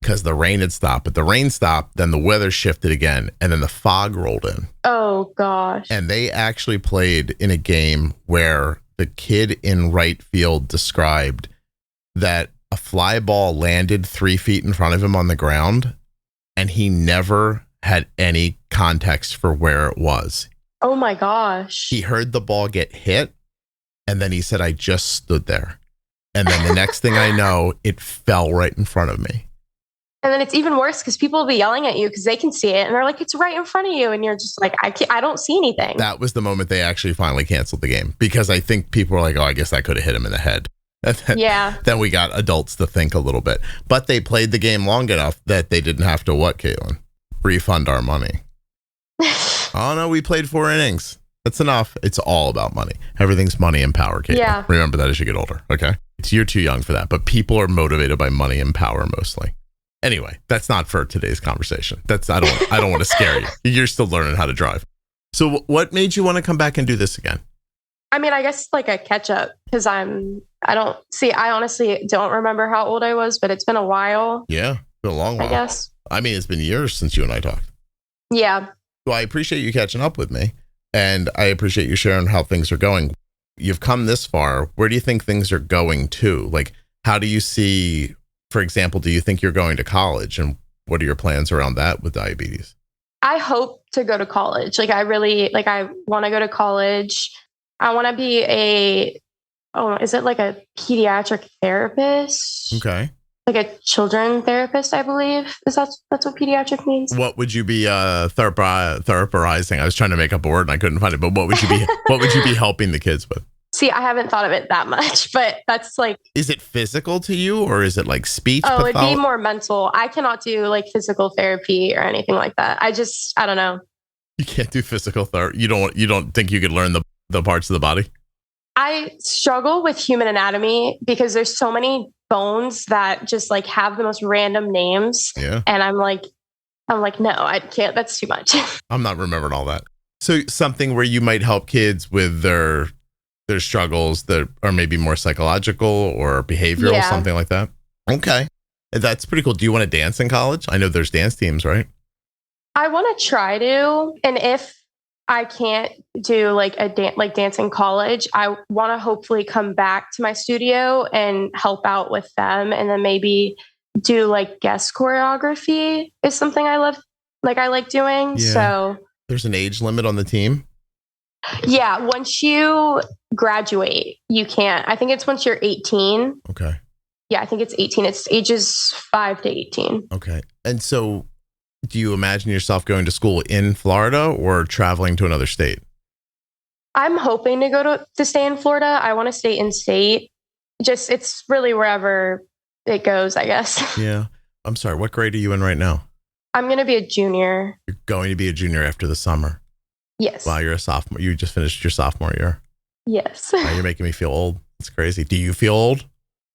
because the rain had stopped. But the rain stopped, then the weather shifted again, and then the fog rolled in. Oh, gosh. And they actually played in a game where the kid in right field described that a fly ball landed 3 feet in front of him on the ground, and he never had any context for where it was. Oh my gosh. He heard the ball get hit, and then he said, I just stood there. And then the next thing I know, it fell right in front of me. And then it's even worse because people will be yelling at you because they can see it, and they're like, it's right in front of you. And you're just like, I don't see anything. That was the moment they actually finally canceled the game, because I think people were like, oh, I guess that could have hit him in the head. And then, then we got adults to think a little bit. But they played the game long enough that they didn't have to, what, Caitlyn? Refund our money. Oh, no, we played 4 innings. That's enough. It's all about money. Everything's money and power, Caitlyn. Yeah. Remember that as you get older, okay? You're too young for that, but people are motivated by money and power mostly. Anyway, that's not for today's conversation. I don't want to scare you. You're still learning how to drive. So what made you want to come back and do this again? I mean, I guess like a catch up, because I honestly don't remember how old I was, but it's been a while. Yeah, it's been a long while. I guess. I mean, it's been years since you and I talked. Yeah. Well, I appreciate you catching up with me, and I appreciate you sharing how things are going. You've come this far. Where do you think things are going to? Like, how do you see, for example, do you think you're going to college, and what are your plans around that with diabetes? I hope to go to college. I want to go to college. I want to be is it like a pediatric therapist? Okay. Like a children therapist, I believe. That's what pediatric means? What would you be therapizing? I was trying to make up a word and I couldn't find it, but what would you be helping the kids with? See, I haven't thought of it that much, but that's like... Is it physical to you, or is it like speech? Oh, it'd be more mental. I cannot do like physical therapy or anything like that. I don't know. You can't do physical therapy? You don't think you could learn the parts of the body? I struggle with human anatomy because there's so many bones that just like have the most random names. Yeah. And I'm like, no, I can't. That's too much. I'm not remembering all that. So something where you might help kids with their struggles that are maybe more psychological or behavioral, something like that. Okay. That's pretty cool. Do you want to dance in college? I know there's dance teams, right? I want to try to. And if I can't do like dance in college, I want to hopefully come back to my studio and help out with them. And then maybe do like guest choreography is something I love. Like I like doing. Yeah. So there's an age limit on the team. Yeah. Once you graduate, you can't. I think it's once you're 18. Okay. Yeah, I think it's 18. It's ages 5 to 18. Okay. And so do you imagine yourself going to school in Florida or traveling to another state? I'm hoping to stay in Florida. I want to stay in state. Just, it's really wherever it goes, I guess. Yeah. I'm sorry. What grade are you in right now? I'm going to be a junior. You're going to be a junior after the summer. Yes. Wow, you're a sophomore. You just finished your sophomore year. Yes. Wow, you're making me feel old. It's crazy. Do you feel old?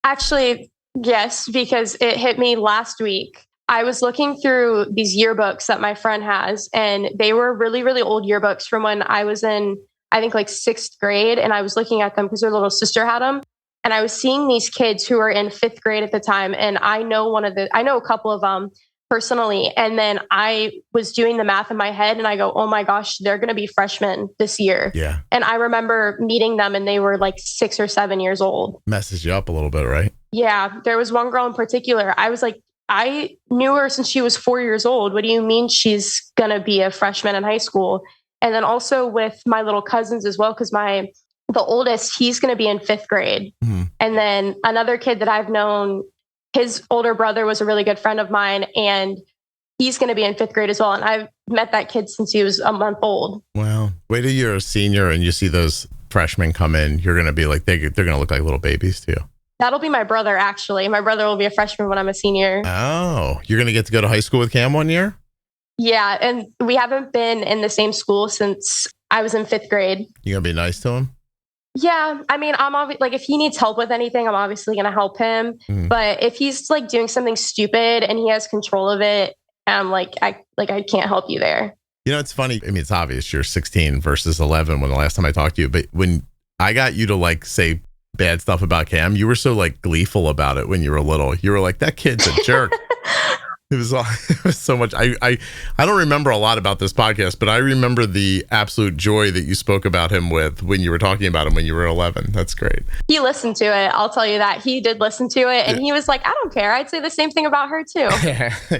Actually, yes, because it hit me last week. I was looking through these yearbooks that my friend has, and they were really, really old yearbooks from when I was in, I think like 6th grade. And I was looking at them because her little sister had them. And I was seeing these kids who were in 5th grade at the time. And I know a couple of them personally. And then I was doing the math in my head and I go, oh my gosh, they're going to be freshmen this year. Yeah. And I remember meeting them and they were like 6 or 7 years old. Messes you up a little bit, right? Yeah. There was one girl in particular. I was like, I knew her since she was 4 years old. What do you mean she's going to be a freshman in high school? And then also with my little cousins as well, because the oldest, he's going to be in 5th grade. Mm-hmm. And then another kid that I've known, his older brother was a really good friend of mine, and he's going to be in 5th grade as well. And I've met that kid since he was a month old. Wow. Wait till you're a senior and you see those freshmen come in, you're going to be like, they're going to look like little babies to you. That'll be my brother, actually. My brother will be a freshman when I'm a senior. Oh, you're going to get to go to high school with Cam 1 year? Yeah. And we haven't been in the same school since I was in 5th grade. You going to be nice to him? Yeah. I mean, like, if he needs help with anything, I'm obviously going to help him. Mm-hmm. But if he's like doing something stupid and he has control of it, I'm like, I can't help you there. You know, it's funny. I mean, it's obvious you're 16 versus 11 when the last time I talked to you. But when I got you to like say bad stuff about Cam, you were so like gleeful about it when you were little. You were like, that kid's a jerk. It was so much. I don't remember a lot about this podcast, but I remember the absolute joy that you spoke about him with when you were talking about him when you were 11. That's great. He listened to it. I'll tell you that. He did listen to it. And he was like, I don't care. I'd say the same thing about her too.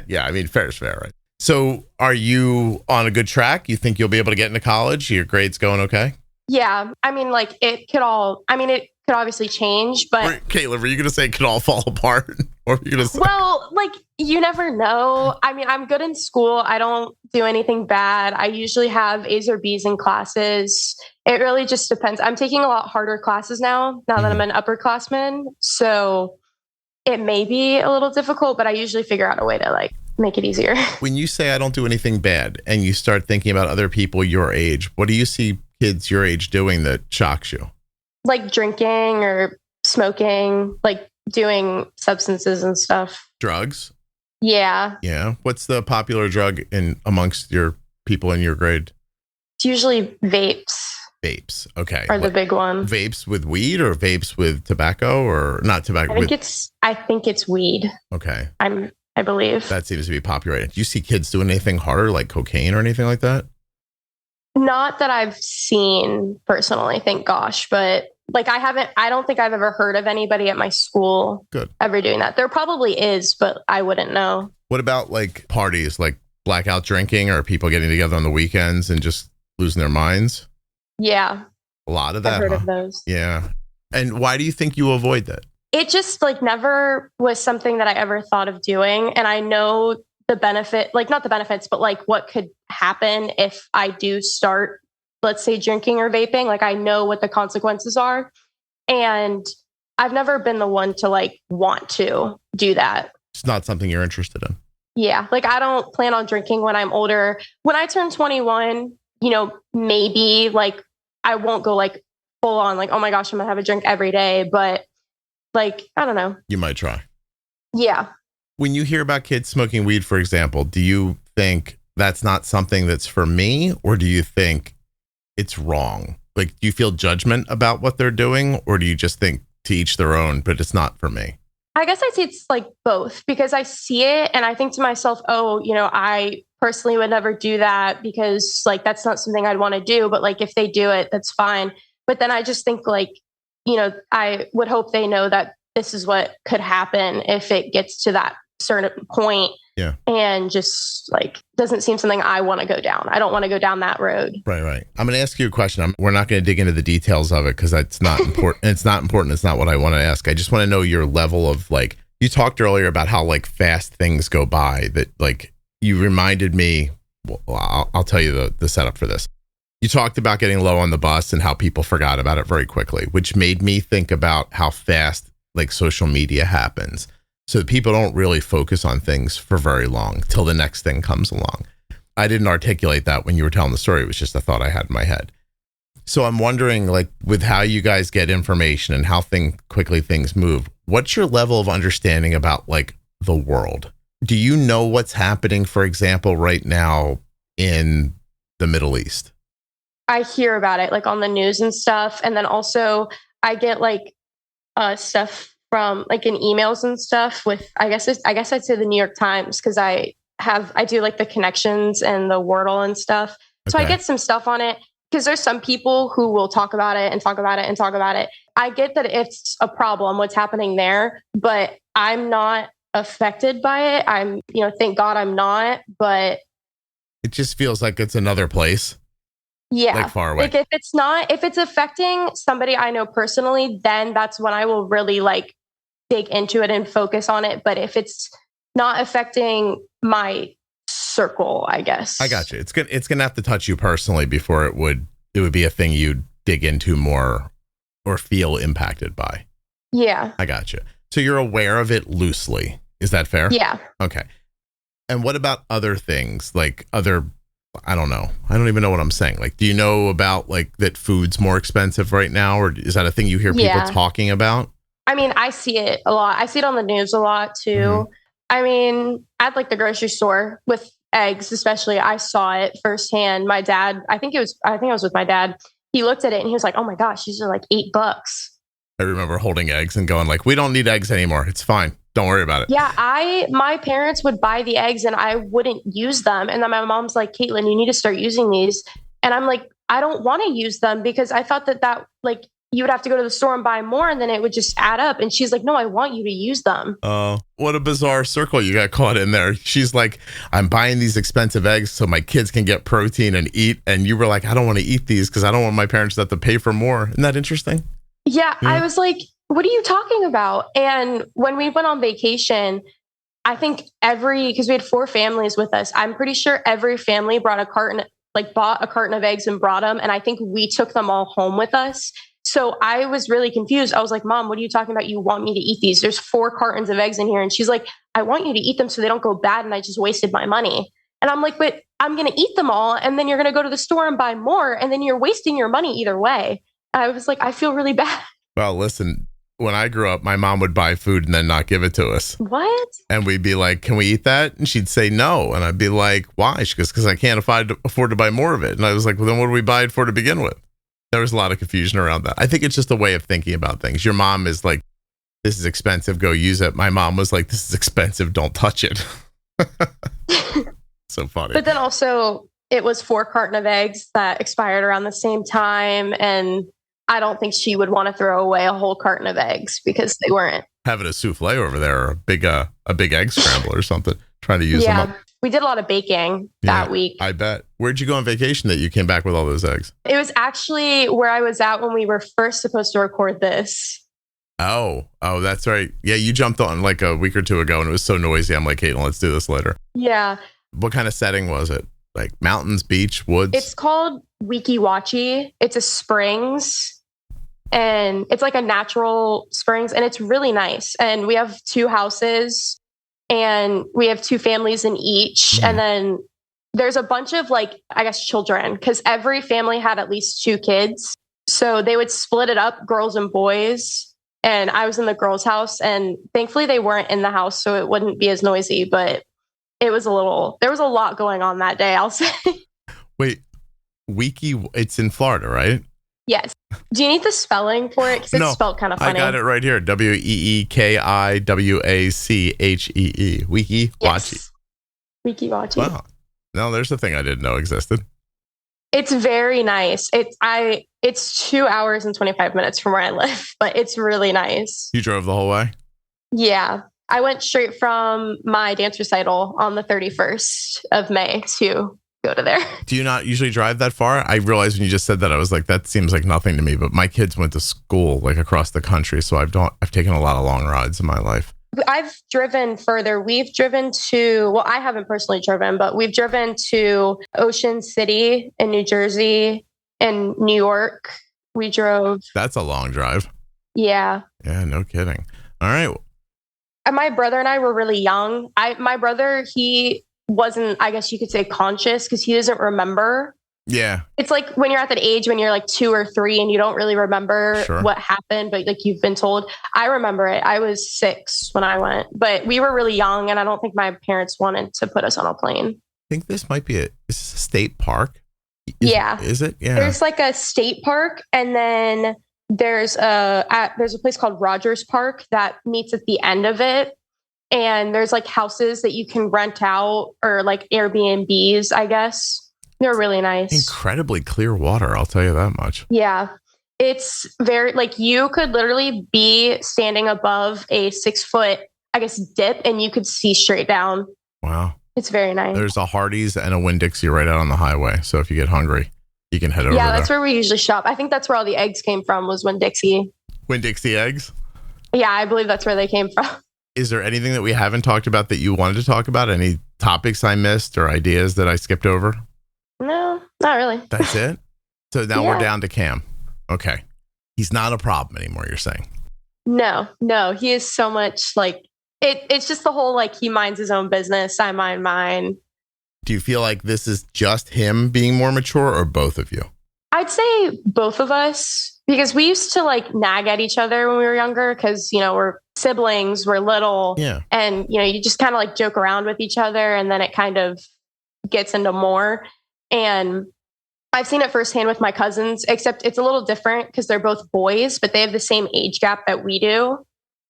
Yeah. I mean, fair is fair, right? So are you on a good track? You think you'll be able to get into college? Your grades going okay? Yeah. I mean, like it could obviously change, but Caitlyn, were you going to say it could all fall apart? Or were you going to say? Well, like you never know. I mean, I'm good in school. I don't do anything bad. I usually have A's or B's in classes. It really just depends. I'm taking a lot harder classes now that I'm an upperclassman. So it may be a little difficult, but I usually figure out a way to like make it easier. When you say I don't do anything bad and you start thinking about other people your age, what do you see kids your age doing that shocks you? Like drinking or smoking, like doing substances and stuff. Drugs? Yeah. Yeah. What's the popular drug amongst your people in your grade? It's usually vapes. Vapes. Okay. Are the big one. Vapes with weed or vapes with tobacco or not tobacco? I think it's weed. Okay. I believe. That seems to be popular. Do you see kids doing anything harder like cocaine or anything like that? Not that I've seen personally, thank gosh, but like I don't think I've ever heard of anybody at my school ever doing that. There probably is, but I wouldn't know. What about like parties, like blackout drinking or people getting together on the weekends and just losing their minds? Yeah. A lot of that. I've heard of those. Yeah. And why do you think you avoid that? It just like never was something that I ever thought of doing. And I know the benefit, like not the benefits, but like what could happen if I do start, let's say, drinking or vaping. Like I know what the consequences are. And I've never been the one to like want to do that. It's not something you're interested in. Yeah. Like I don't plan on drinking when I'm older. When I turn 21, maybe like I won't go like full on like, oh my gosh, I'm gonna have a drink every day. But like, I don't know. You might try. Yeah. When you hear about kids smoking weed, for example, do you think that's not something that's for me? Or do you think it's wrong? Like, do you feel judgment about what they're doing? Or do you just think to each their own, but it's not for me? I guess I'd say it's like both, because I see it and I think to myself, oh, I personally would never do that because like, that's not something I'd want to do. But like, if they do it, that's fine. But then I just think like, I would hope they know that this is what could happen if it gets to that certain point. Yeah. And just like, doesn't seem something I want to go down. I don't want to go down that road. Right. I'm going to ask you a question. We're not going to dig into the details of it because that's not important. It's not important. It's not what I want to ask. I just want to know your level of like, you talked earlier about how like fast things go by, that like you reminded me, well, I'll tell you the setup for this. You talked about getting low on the bus and how people forgot about it very quickly, which made me think about how fast like social media happens. So people don't really focus on things for very long till the next thing comes along. I didn't articulate that when you were telling the story. It was just a thought I had in my head. So I'm wondering, like, with how you guys get information and how quickly things move, what's your level of understanding about like the world? Do you know what's happening, for example, right now in the Middle East? I hear about it like on the news and stuff. And then also I get like stuff from like in emails and stuff with, I guess I'd say the New York Times, because I do like the connections and the Wordle and stuff. So I get some stuff on it because there's some people who will talk about it and talk about it and talk about it. I get that it's a problem, what's happening there, but I'm not affected by it. I'm, thank God I'm not, but it just feels like it's another place. Yeah. Like far away. Like if it's affecting somebody I know personally, then that's when I will really like dig into it and focus on it. But if it's not affecting my circle, I guess. I got you. It's gonna have to touch you personally before it would be a thing you'd dig into more or feel impacted by. Yeah. I got you. So you're aware of it loosely. Is that fair? Yeah. Okay. And what about other things? Like other, I don't know. I don't even know what I'm saying. Like, do you know about like that food's more expensive right now? Or is that a thing you hear people talking about? I mean, I see it a lot. I see it on the news a lot too. Mm-hmm. I mean, at like the grocery store with eggs, especially, I saw it firsthand. My dad, I think I was with my dad. He looked at it and he was like, "Oh my gosh, these are like $8." I remember holding eggs and going like, "We don't need eggs anymore. It's fine. Don't worry about it." Yeah, my parents would buy the eggs and I wouldn't use them. And then my mom's like, "Caitlyn, you need to start using these." And I'm like, I don't want to use them because I thought that like you would have to go to the store and buy more and then it would just add up. And she's like, "No, I want you to use them." Oh, what a bizarre circle you got caught in there. She's like, "I'm buying these expensive eggs so my kids can get protein and eat." And you were like, "I don't want to eat these because I don't want my parents to have to pay for more." Isn't that interesting? Yeah, I was like, "What are you talking about?" And when we went on vacation, I think because we had 4 families with us, I'm pretty sure every family bought a carton of eggs and brought them. And I think we took them all home with us. So I was really confused. I was like, "Mom, what are you talking about? You want me to eat these? There's 4 cartons of eggs in here." And she's like, "I want you to eat them so they don't go bad. And I just wasted my money." And I'm like, "But I'm going to eat them all. And then you're going to go to the store and buy more. And then you're wasting your money either way." I was like, I feel really bad. Well, listen, when I grew up, my mom would buy food and then not give it to us. What? And we'd be like, "Can we eat that?" And she'd say no. And I'd be like, "Why?" She goes, "Because I can't afford to buy more of it." And I was like, "Well, then what do we buy it for to begin with?" There was a lot of confusion around that. I think it's just a way of thinking about things. Your mom is like, "This is expensive, go use it." My mom was like, "This is expensive, don't touch it." So funny. But then also, it was 4 carton of eggs that expired around the same time. And I don't think she would want to throw away a whole carton of eggs because they weren't. Having a souffle over there, or a big egg scramble or something, trying to use them up. We did a lot of baking that week. I bet. Where'd you go on vacation that you came back with all those eggs? It was actually where I was at when we were first supposed to record this. Oh, that's right. Yeah, you jumped on like a week or 2 ago and it was so noisy. I'm like, "Caitlyn, let's do this later." Yeah. What kind of setting was it? Like mountains, beach, woods? It's called Weeki Wachi. It's a springs. And it's like a natural springs and it's really nice. And we have 2 houses and we have 2 families in each. And then there's a bunch of like, I guess, children, because every family had at least 2 kids. So they would split it up, girls and boys. And I was in the girls' house and thankfully they weren't in the house. So it wouldn't be as noisy, but there was a lot going on that day, I'll say. Wait, Weeki, it's in Florida, right? Yes. Do you need the spelling for it? Because it's spelled kind of funny. I got it right here. WEEKIWACHEE. Weeki Wachi. Weeki Wachi. Wow. No, there's a thing I didn't know existed. It's very nice. It's 2 hours and 25 minutes from where I live, but it's really nice. You drove the whole way? Yeah. I went straight from my dance recital on the 31st of May to go to there. Do you not usually drive that far? I realized when you just said that, I was like, that seems like nothing to me, but my kids went to school like across the country. So I've taken a lot of long rides in my life. I've driven further. We've driven to, I haven't personally driven, but we've driven to Ocean City in New Jersey and New York. We drove. That's a long drive. Yeah. Yeah, no kidding. All right. And my brother and I were really young. My brother, he wasn't, I guess you could say, conscious because he doesn't remember. Yeah. It's like when you're at that age when you're like 2 or 3 and you don't really remember what happened, but like you've been told. I remember it. I was 6 when I went, but we were really young and I don't think my parents wanted to put us on a plane. I think this might be is this a state park? Is it? Yeah. There's like a state park and then there's a place called Rogers Park that meets at the end of it. And there's like houses that you can rent out or like Airbnbs, I guess. They're really nice. Incredibly clear water, I'll tell you that much. Yeah. It's very, like, you could literally be standing above a 6-foot, I guess, dip, and you could see straight down. Wow. It's very nice. There's a Hardee's and a Winn Dixie right out on the highway. So if you get hungry, you can head over there. Yeah, that's where we usually shop. I think that's where all the eggs came from, was Winn Dixie. Winn Dixie eggs? Yeah, I believe that's where they came from. Is there anything that we haven't talked about that you wanted to talk about? Any topics I missed or ideas that I skipped over? No, not really. That's it? So now we're down to Cam. Okay. He's not a problem anymore, you're saying? No, he is so much like it's just the whole like he minds his own business, I mind mine. Do you feel like this is just him being more mature or both of you? I'd say both of us, because we used to like nag at each other when we were younger because, we're siblings, we're little. Yeah. And, you just kind of like joke around with each other and then it kind of gets into more. And I've seen it firsthand with my cousins, except it's a little different because they're both boys, but they have the same age gap that we do.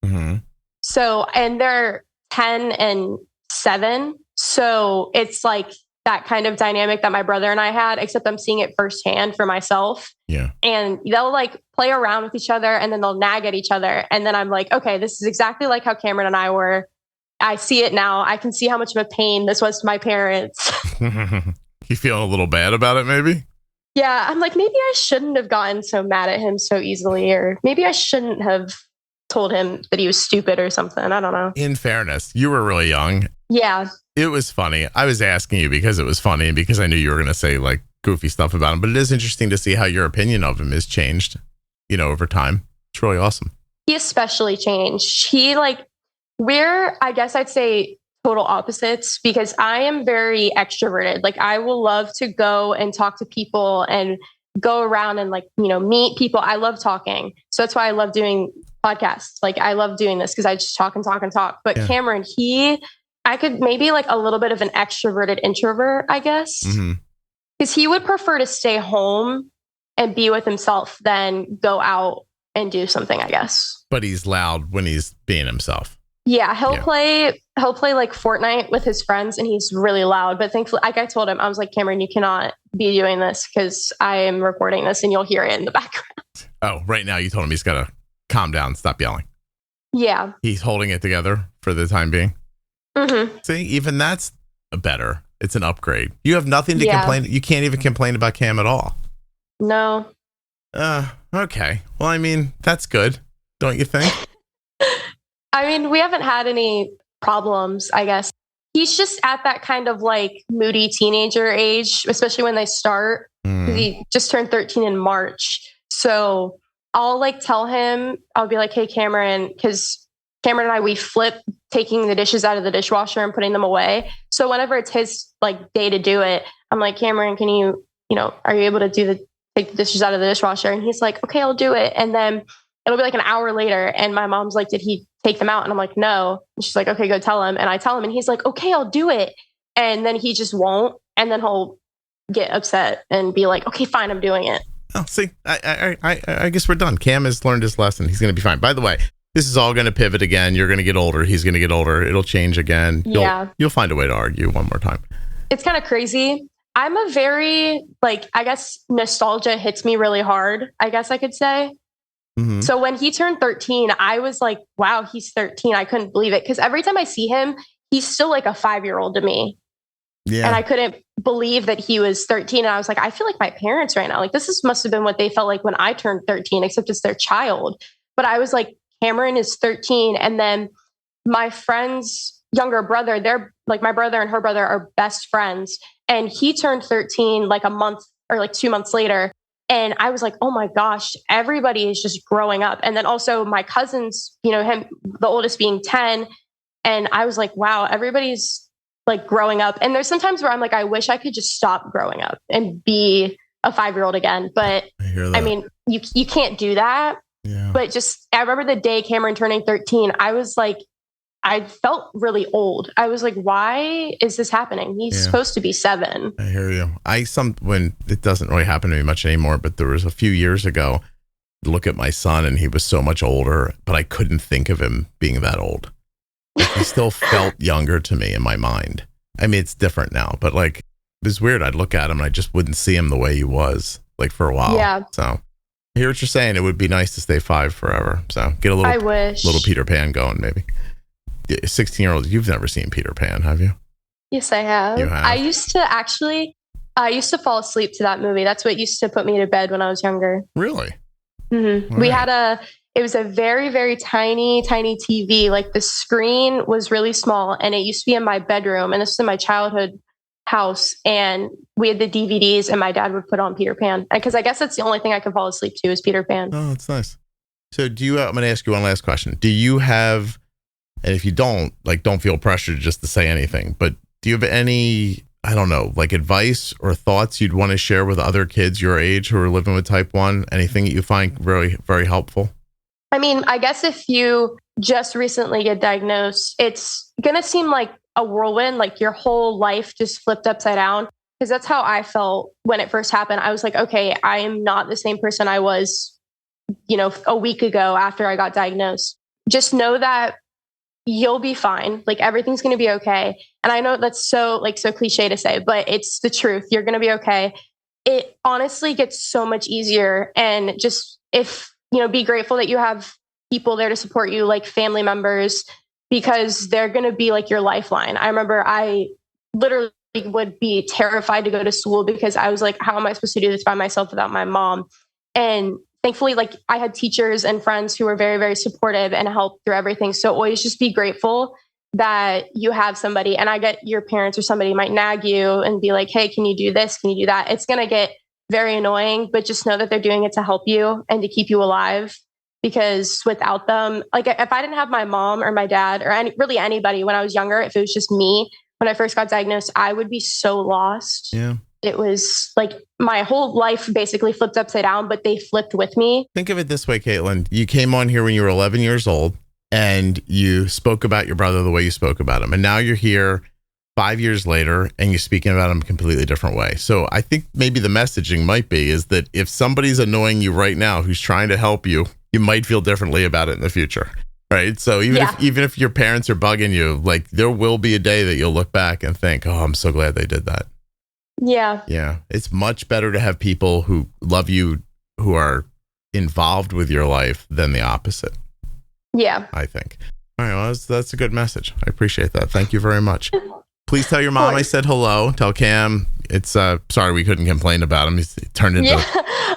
Mm-hmm. So, and they're 10 and 7. So it's like that kind of dynamic that my brother and I had, except I'm seeing it firsthand for myself. Yeah. And they'll like play around with each other and then they'll nag at each other. And then I'm like, okay, this is exactly like how Cameron and I were. I see it now. I can see how much of a pain this was to my parents. You feeling a little bad about it, maybe? Yeah. I'm like, maybe I shouldn't have gotten so mad at him so easily, or maybe I shouldn't have told him that he was stupid or something. I don't know. In fairness, you were really young. Yeah. It was funny. I was asking you because it was funny and because I knew you were going to say like goofy stuff about him. But it is interesting to see how your opinion of him has changed, over time. It's really awesome. He especially changed. We're, I guess I'd say total opposites, because I am very extroverted. Like I will love to go and talk to people and go around and like, meet people. I love talking. So that's why I love doing podcasts. Like I love doing this because I just talk and talk and talk. But yeah. Cameron, I could maybe like a little bit of an extroverted introvert, I guess. Mm-hmm. Because he would prefer to stay home and be with himself than go out and do something, I guess. But he's loud when he's being himself. Yeah, he'll play like Fortnite with his friends and he's really loud. But thankfully, like I told him, I was like, Cameron, you cannot be doing this because I am recording this and you'll hear it in the background. Oh, right now you told him he's got to calm down, stop yelling. Yeah. He's holding it together for the time being. Mm-hmm. See, even that's better. It's an upgrade. You have nothing to complain. You can't even complain about Cam at all. No. Okay. Well, I mean, that's good. Don't you think? I mean, we haven't had any problems, I guess. He's just at that kind of like moody teenager age, especially when they start. He just turned 13 in March. So I'll like tell him, I'll be like, hey, Cameron, because Cameron and I, we flip taking the dishes out of the dishwasher and putting them away. So whenever it's his like day to do it, I'm like, Cameron, can you, are you able to take the dishes out of the dishwasher? And he's like, okay, I'll do it. And then it'll be like an hour later. And my mom's like, did he take them out? And I'm like, no. And she's like, okay, go tell him. And I tell him and he's like, okay, I'll do it. And then he just won't. And then he'll get upset and be like, okay, fine, I'm doing it. Oh, see, I guess we're done. Cam has learned his lesson. He's going to be fine. By the way, this is all going to pivot again. You're going to get older. He's going to get older. It'll change again. You'll find a way to argue one more time. It's kind of crazy. I'm a very, I guess nostalgia hits me really hard, I guess I could say. Mm-hmm. So when he turned 13, I was like, wow, he's 13. I couldn't believe it. Because every time I see him, he's still like a 5-year-old to me. Yeah. And I couldn't believe that he was 13. And I was like, I feel like my parents right now. Like must have been what they felt like when I turned 13, except it's their child. But I was like, Cameron is 13. And then my friend's younger brother, they're like my brother and her brother are best friends. And he turned 13 like a month or like 2 months later. And I was like, oh my gosh, everybody is just growing up. And then also my cousins, him, the oldest being 10. And I was like, wow, everybody's like growing up. And there's sometimes where I'm like, I wish I could just stop growing up and be a 5-year-old again. But I mean, you can't do that. Yeah. But I remember the day Cameron turning 13, I was like, I felt really old. I was like, why is this happening? He's supposed to be 7. I hear you. When it doesn't really happen to me much anymore, but there was a few years ago, look at my son and he was so much older, but I couldn't think of him being that old. Like, he still felt younger to me in my mind. I mean, it's different now, but like, it was weird. I'd look at him and I just wouldn't see him the way he was like for a while. Yeah. So I hear what you're saying. It would be nice to stay 5 forever. So get a little Peter Pan going maybe. 16-year-olds, you've never seen Peter Pan, have you? Yes, I have. You have? I used to fall asleep to that movie. That's what used to put me to bed when I was younger. Really? Mm-hmm. Right. It was a very, very tiny, tiny TV. Like the screen was really small and it used to be in my bedroom. And this is in my childhood house and we had the DVDs and my dad would put on Peter Pan. Because I guess that's the only thing I could fall asleep to is Peter Pan. Oh, that's nice. So I'm going to ask you one last question. Do you have, and if you don't, like, don't feel pressured just to say anything, but do you have any, I don't know, like advice or thoughts you'd want to share with other kids your age who are living with type 1? Anything that you find very, very helpful? I mean, I guess if you just recently get diagnosed, it's going to seem like a whirlwind, like your whole life just flipped upside down. Because that's how I felt when it first happened. I was like, okay, I am not the same person I was, a week ago after I got diagnosed. Just know that you'll be fine. Like everything's going to be okay. And I know that's so cliche to say, but it's the truth. You're going to be okay. It honestly gets so much easier. And just be grateful that you have people there to support you, like family members, because they're going to be like your lifeline. I remember I literally would be terrified to go to school because I was like, how am I supposed to do this by myself without my mom? And thankfully, like I had teachers and friends who were very, very supportive and helped through everything. So always just be grateful that you have somebody. And I get your parents or somebody might nag you and be like, hey, can you do this? Can you do that? It's going to get very annoying, but just know that they're doing it to help you and to keep you alive. Because without them, like if I didn't have my mom or my dad or really anybody when I was younger, if it was just me, when I first got diagnosed, I would be so lost. Yeah. It was like my whole life basically flipped upside down, but they flipped with me. Think of it this way, Caitlyn. You came on here when you were 11 years old and you spoke about your brother the way you spoke about him. And now you're here 5 years later and you're speaking about him a completely different way. So I think maybe the messaging might be is that if somebody's annoying you right now who's trying to help you, you might feel differently about it in the future. Right. So even if your parents are bugging you, like there will be a day that you'll look back and think, oh, I'm so glad they did that. Yeah. Yeah. It's much better to have people who love you, who are involved with your life than the opposite. Yeah. I think. All right. Well, that's a good message. I appreciate that. Thank you very much. Please tell your mom I said hello. Tell Cam it's sorry we couldn't complain about him. He's turned into. Yeah.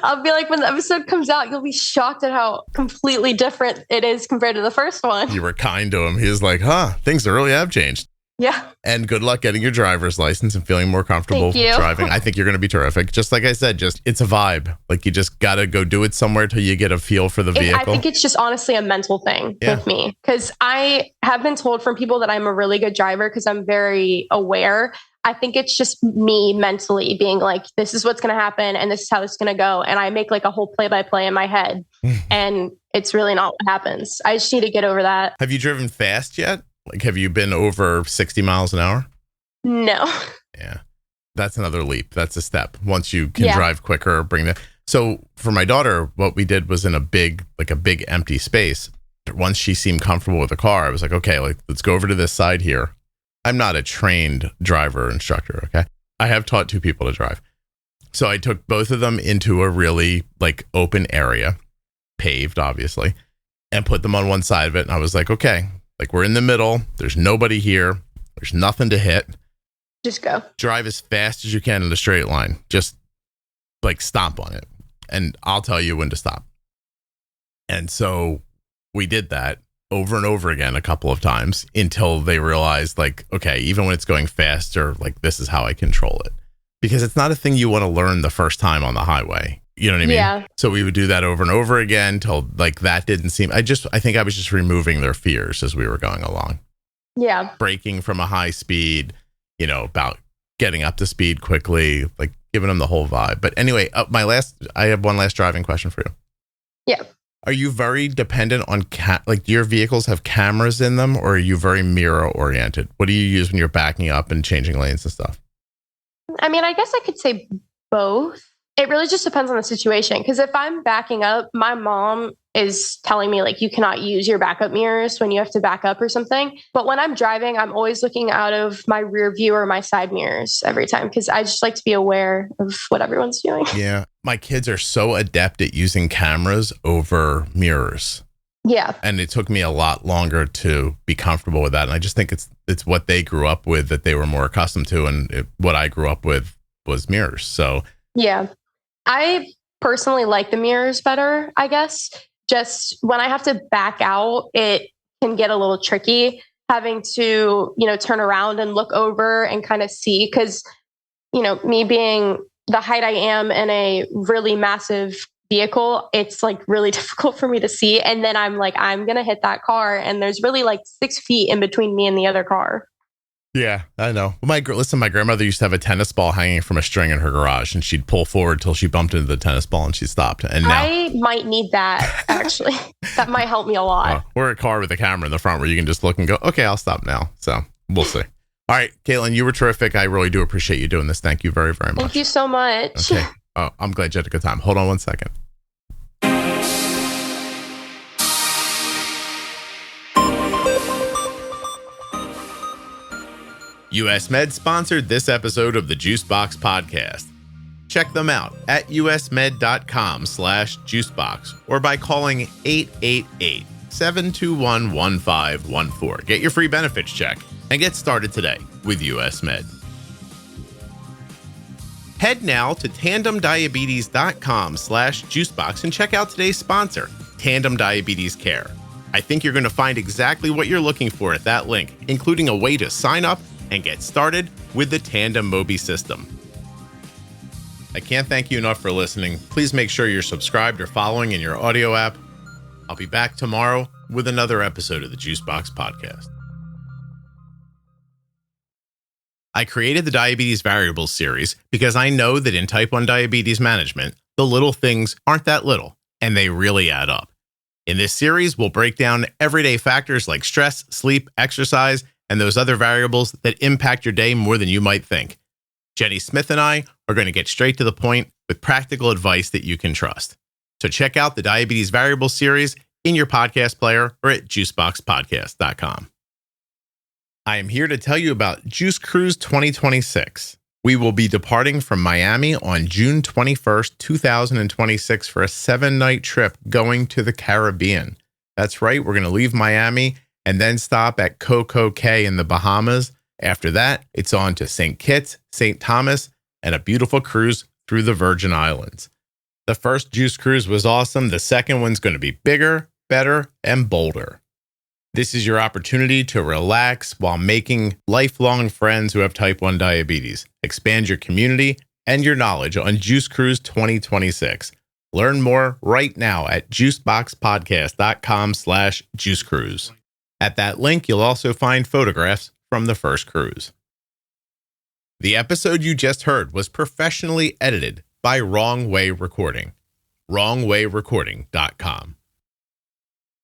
I'll be like, when the episode comes out, you'll be shocked at how completely different it is compared to the first one. You were kind to him. He was like, things really have changed. Yeah. And good luck getting your driver's license and feeling more comfortable driving. I think you're going to be terrific. Just like I said, it's a vibe. Like you just got to go do it somewhere till you get a feel for the vehicle. I think it's just honestly a mental thing with me. Because I have been told from people that I'm a really good driver because I'm very aware. I think it's just me mentally being like, this is what's going to happen and this is how it's going to go. And I make like a whole play-by-play in my head. And it's really not what happens. I just need to get over that. Have you driven fast yet? Like, have you been over 60 miles an hour? No. Yeah. That's another leap. That's a step. Once you can drive quicker, bring that. So for my daughter, what we did was in a big empty space. Once she seemed comfortable with the car, I was like, okay, let's go over to this side here. I'm not a trained driver instructor. Okay. I have taught 2 people to drive. So I took both of them into a really open area, paved, obviously, and put them on one side of it. And I was like, okay. We're in the middle. There's nobody here. There's nothing to hit. Just go. Drive as fast as you can in a straight line. Just stomp on it. And I'll tell you when to stop. And so we did that over and over again a couple of times until they realized okay, even when it's going faster, this is how I control it. Because it's not a thing you want to learn the first time on the highway. You know what I mean? Yeah. So we would do that over and over again till that didn't seem, I think I was just removing their fears as we were going along. Yeah. Braking from a high speed, about getting up to speed quickly, giving them the whole vibe. But anyway, I have one last driving question for you. Yeah. Are you very dependent on do your vehicles have cameras in them, or are you very mirror oriented? What do you use when you're backing up and changing lanes and stuff? I mean, I guess I could say both. It really just depends on the situation. Because if I'm backing up, my mom is telling me you cannot use your backup mirrors when you have to back up or something. But when I'm driving, I'm always looking out of my rear view or my side mirrors every time because I just like to be aware of what everyone's doing. Yeah. My kids are so adept at using cameras over mirrors. Yeah. And it took me a lot longer to be comfortable with that. And I just think it's what they grew up with that they were more accustomed to. And what I grew up with was mirrors. So yeah. I personally like the mirrors better, I guess. Just when I have to back out, it can get a little tricky having to, turn around and look over and kind of see, because, me being the height I am in a really massive vehicle, it's like really difficult for me to see. And then I'm like, I'm going to hit that car. And there's really like 6 feet in between me and the other car. Yeah, I know. My grandmother used to have a tennis ball hanging from a string in her garage, and she'd pull forward till she bumped into the tennis ball and she stopped. And now I might need that, actually. That might help me a lot. Or a car with a camera in the front where you can just look and go, okay, I'll stop now. So we'll see. All right, Caitlyn, you were terrific. I really do appreciate you doing this. Thank you very, very much. Thank you so much. Okay. Oh, I'm glad you had a good time. Hold on one second. US Med sponsored this episode of the Juicebox Podcast. Check them out at usmed.com/juicebox or by calling 888-721-1514. Get your free benefits check and get started today with US Med. Head now to tandemdiabetes.com/juicebox and check out today's sponsor, Tandem Diabetes Care. I think you're going to find exactly what you're looking for at that link, including a way to sign up and get started with the Tandem Mobi system. I can't thank you enough for listening. Please make sure you're subscribed or following in your audio app. I'll be back tomorrow with another episode of the Juicebox Podcast. I created the Diabetes Variables series because I know that in type 1 diabetes management, the little things aren't that little, and they really add up. In this series, we'll break down everyday factors like stress, sleep, exercise, and those other variables that impact your day more than you might think. Jenny Smith and I are going to get straight to the point with practical advice that you can trust. So check out the Diabetes Variables series in your podcast player or at juiceboxpodcast.com. I am here to tell you about Juice Cruise 2026. We will be departing from Miami on June 21st, 2026 for a 7-night trip going to the Caribbean. That's right, we're going to leave Miami and then stop at Coco Cay in the Bahamas. After that, it's on to St. Kitts, St. Thomas, and a beautiful cruise through the Virgin Islands. The first Juice Cruise was awesome. The second one's going to be bigger, better, and bolder. This is your opportunity to relax while making lifelong friends who have type 1 diabetes. Expand your community and your knowledge on Juice Cruise 2026. Learn more right now at juiceboxpodcast.com/juicecruise. At that link, you'll also find photographs from the first cruise. The episode you just heard was professionally edited by Wrong Way Recording. WrongWayRecording.com.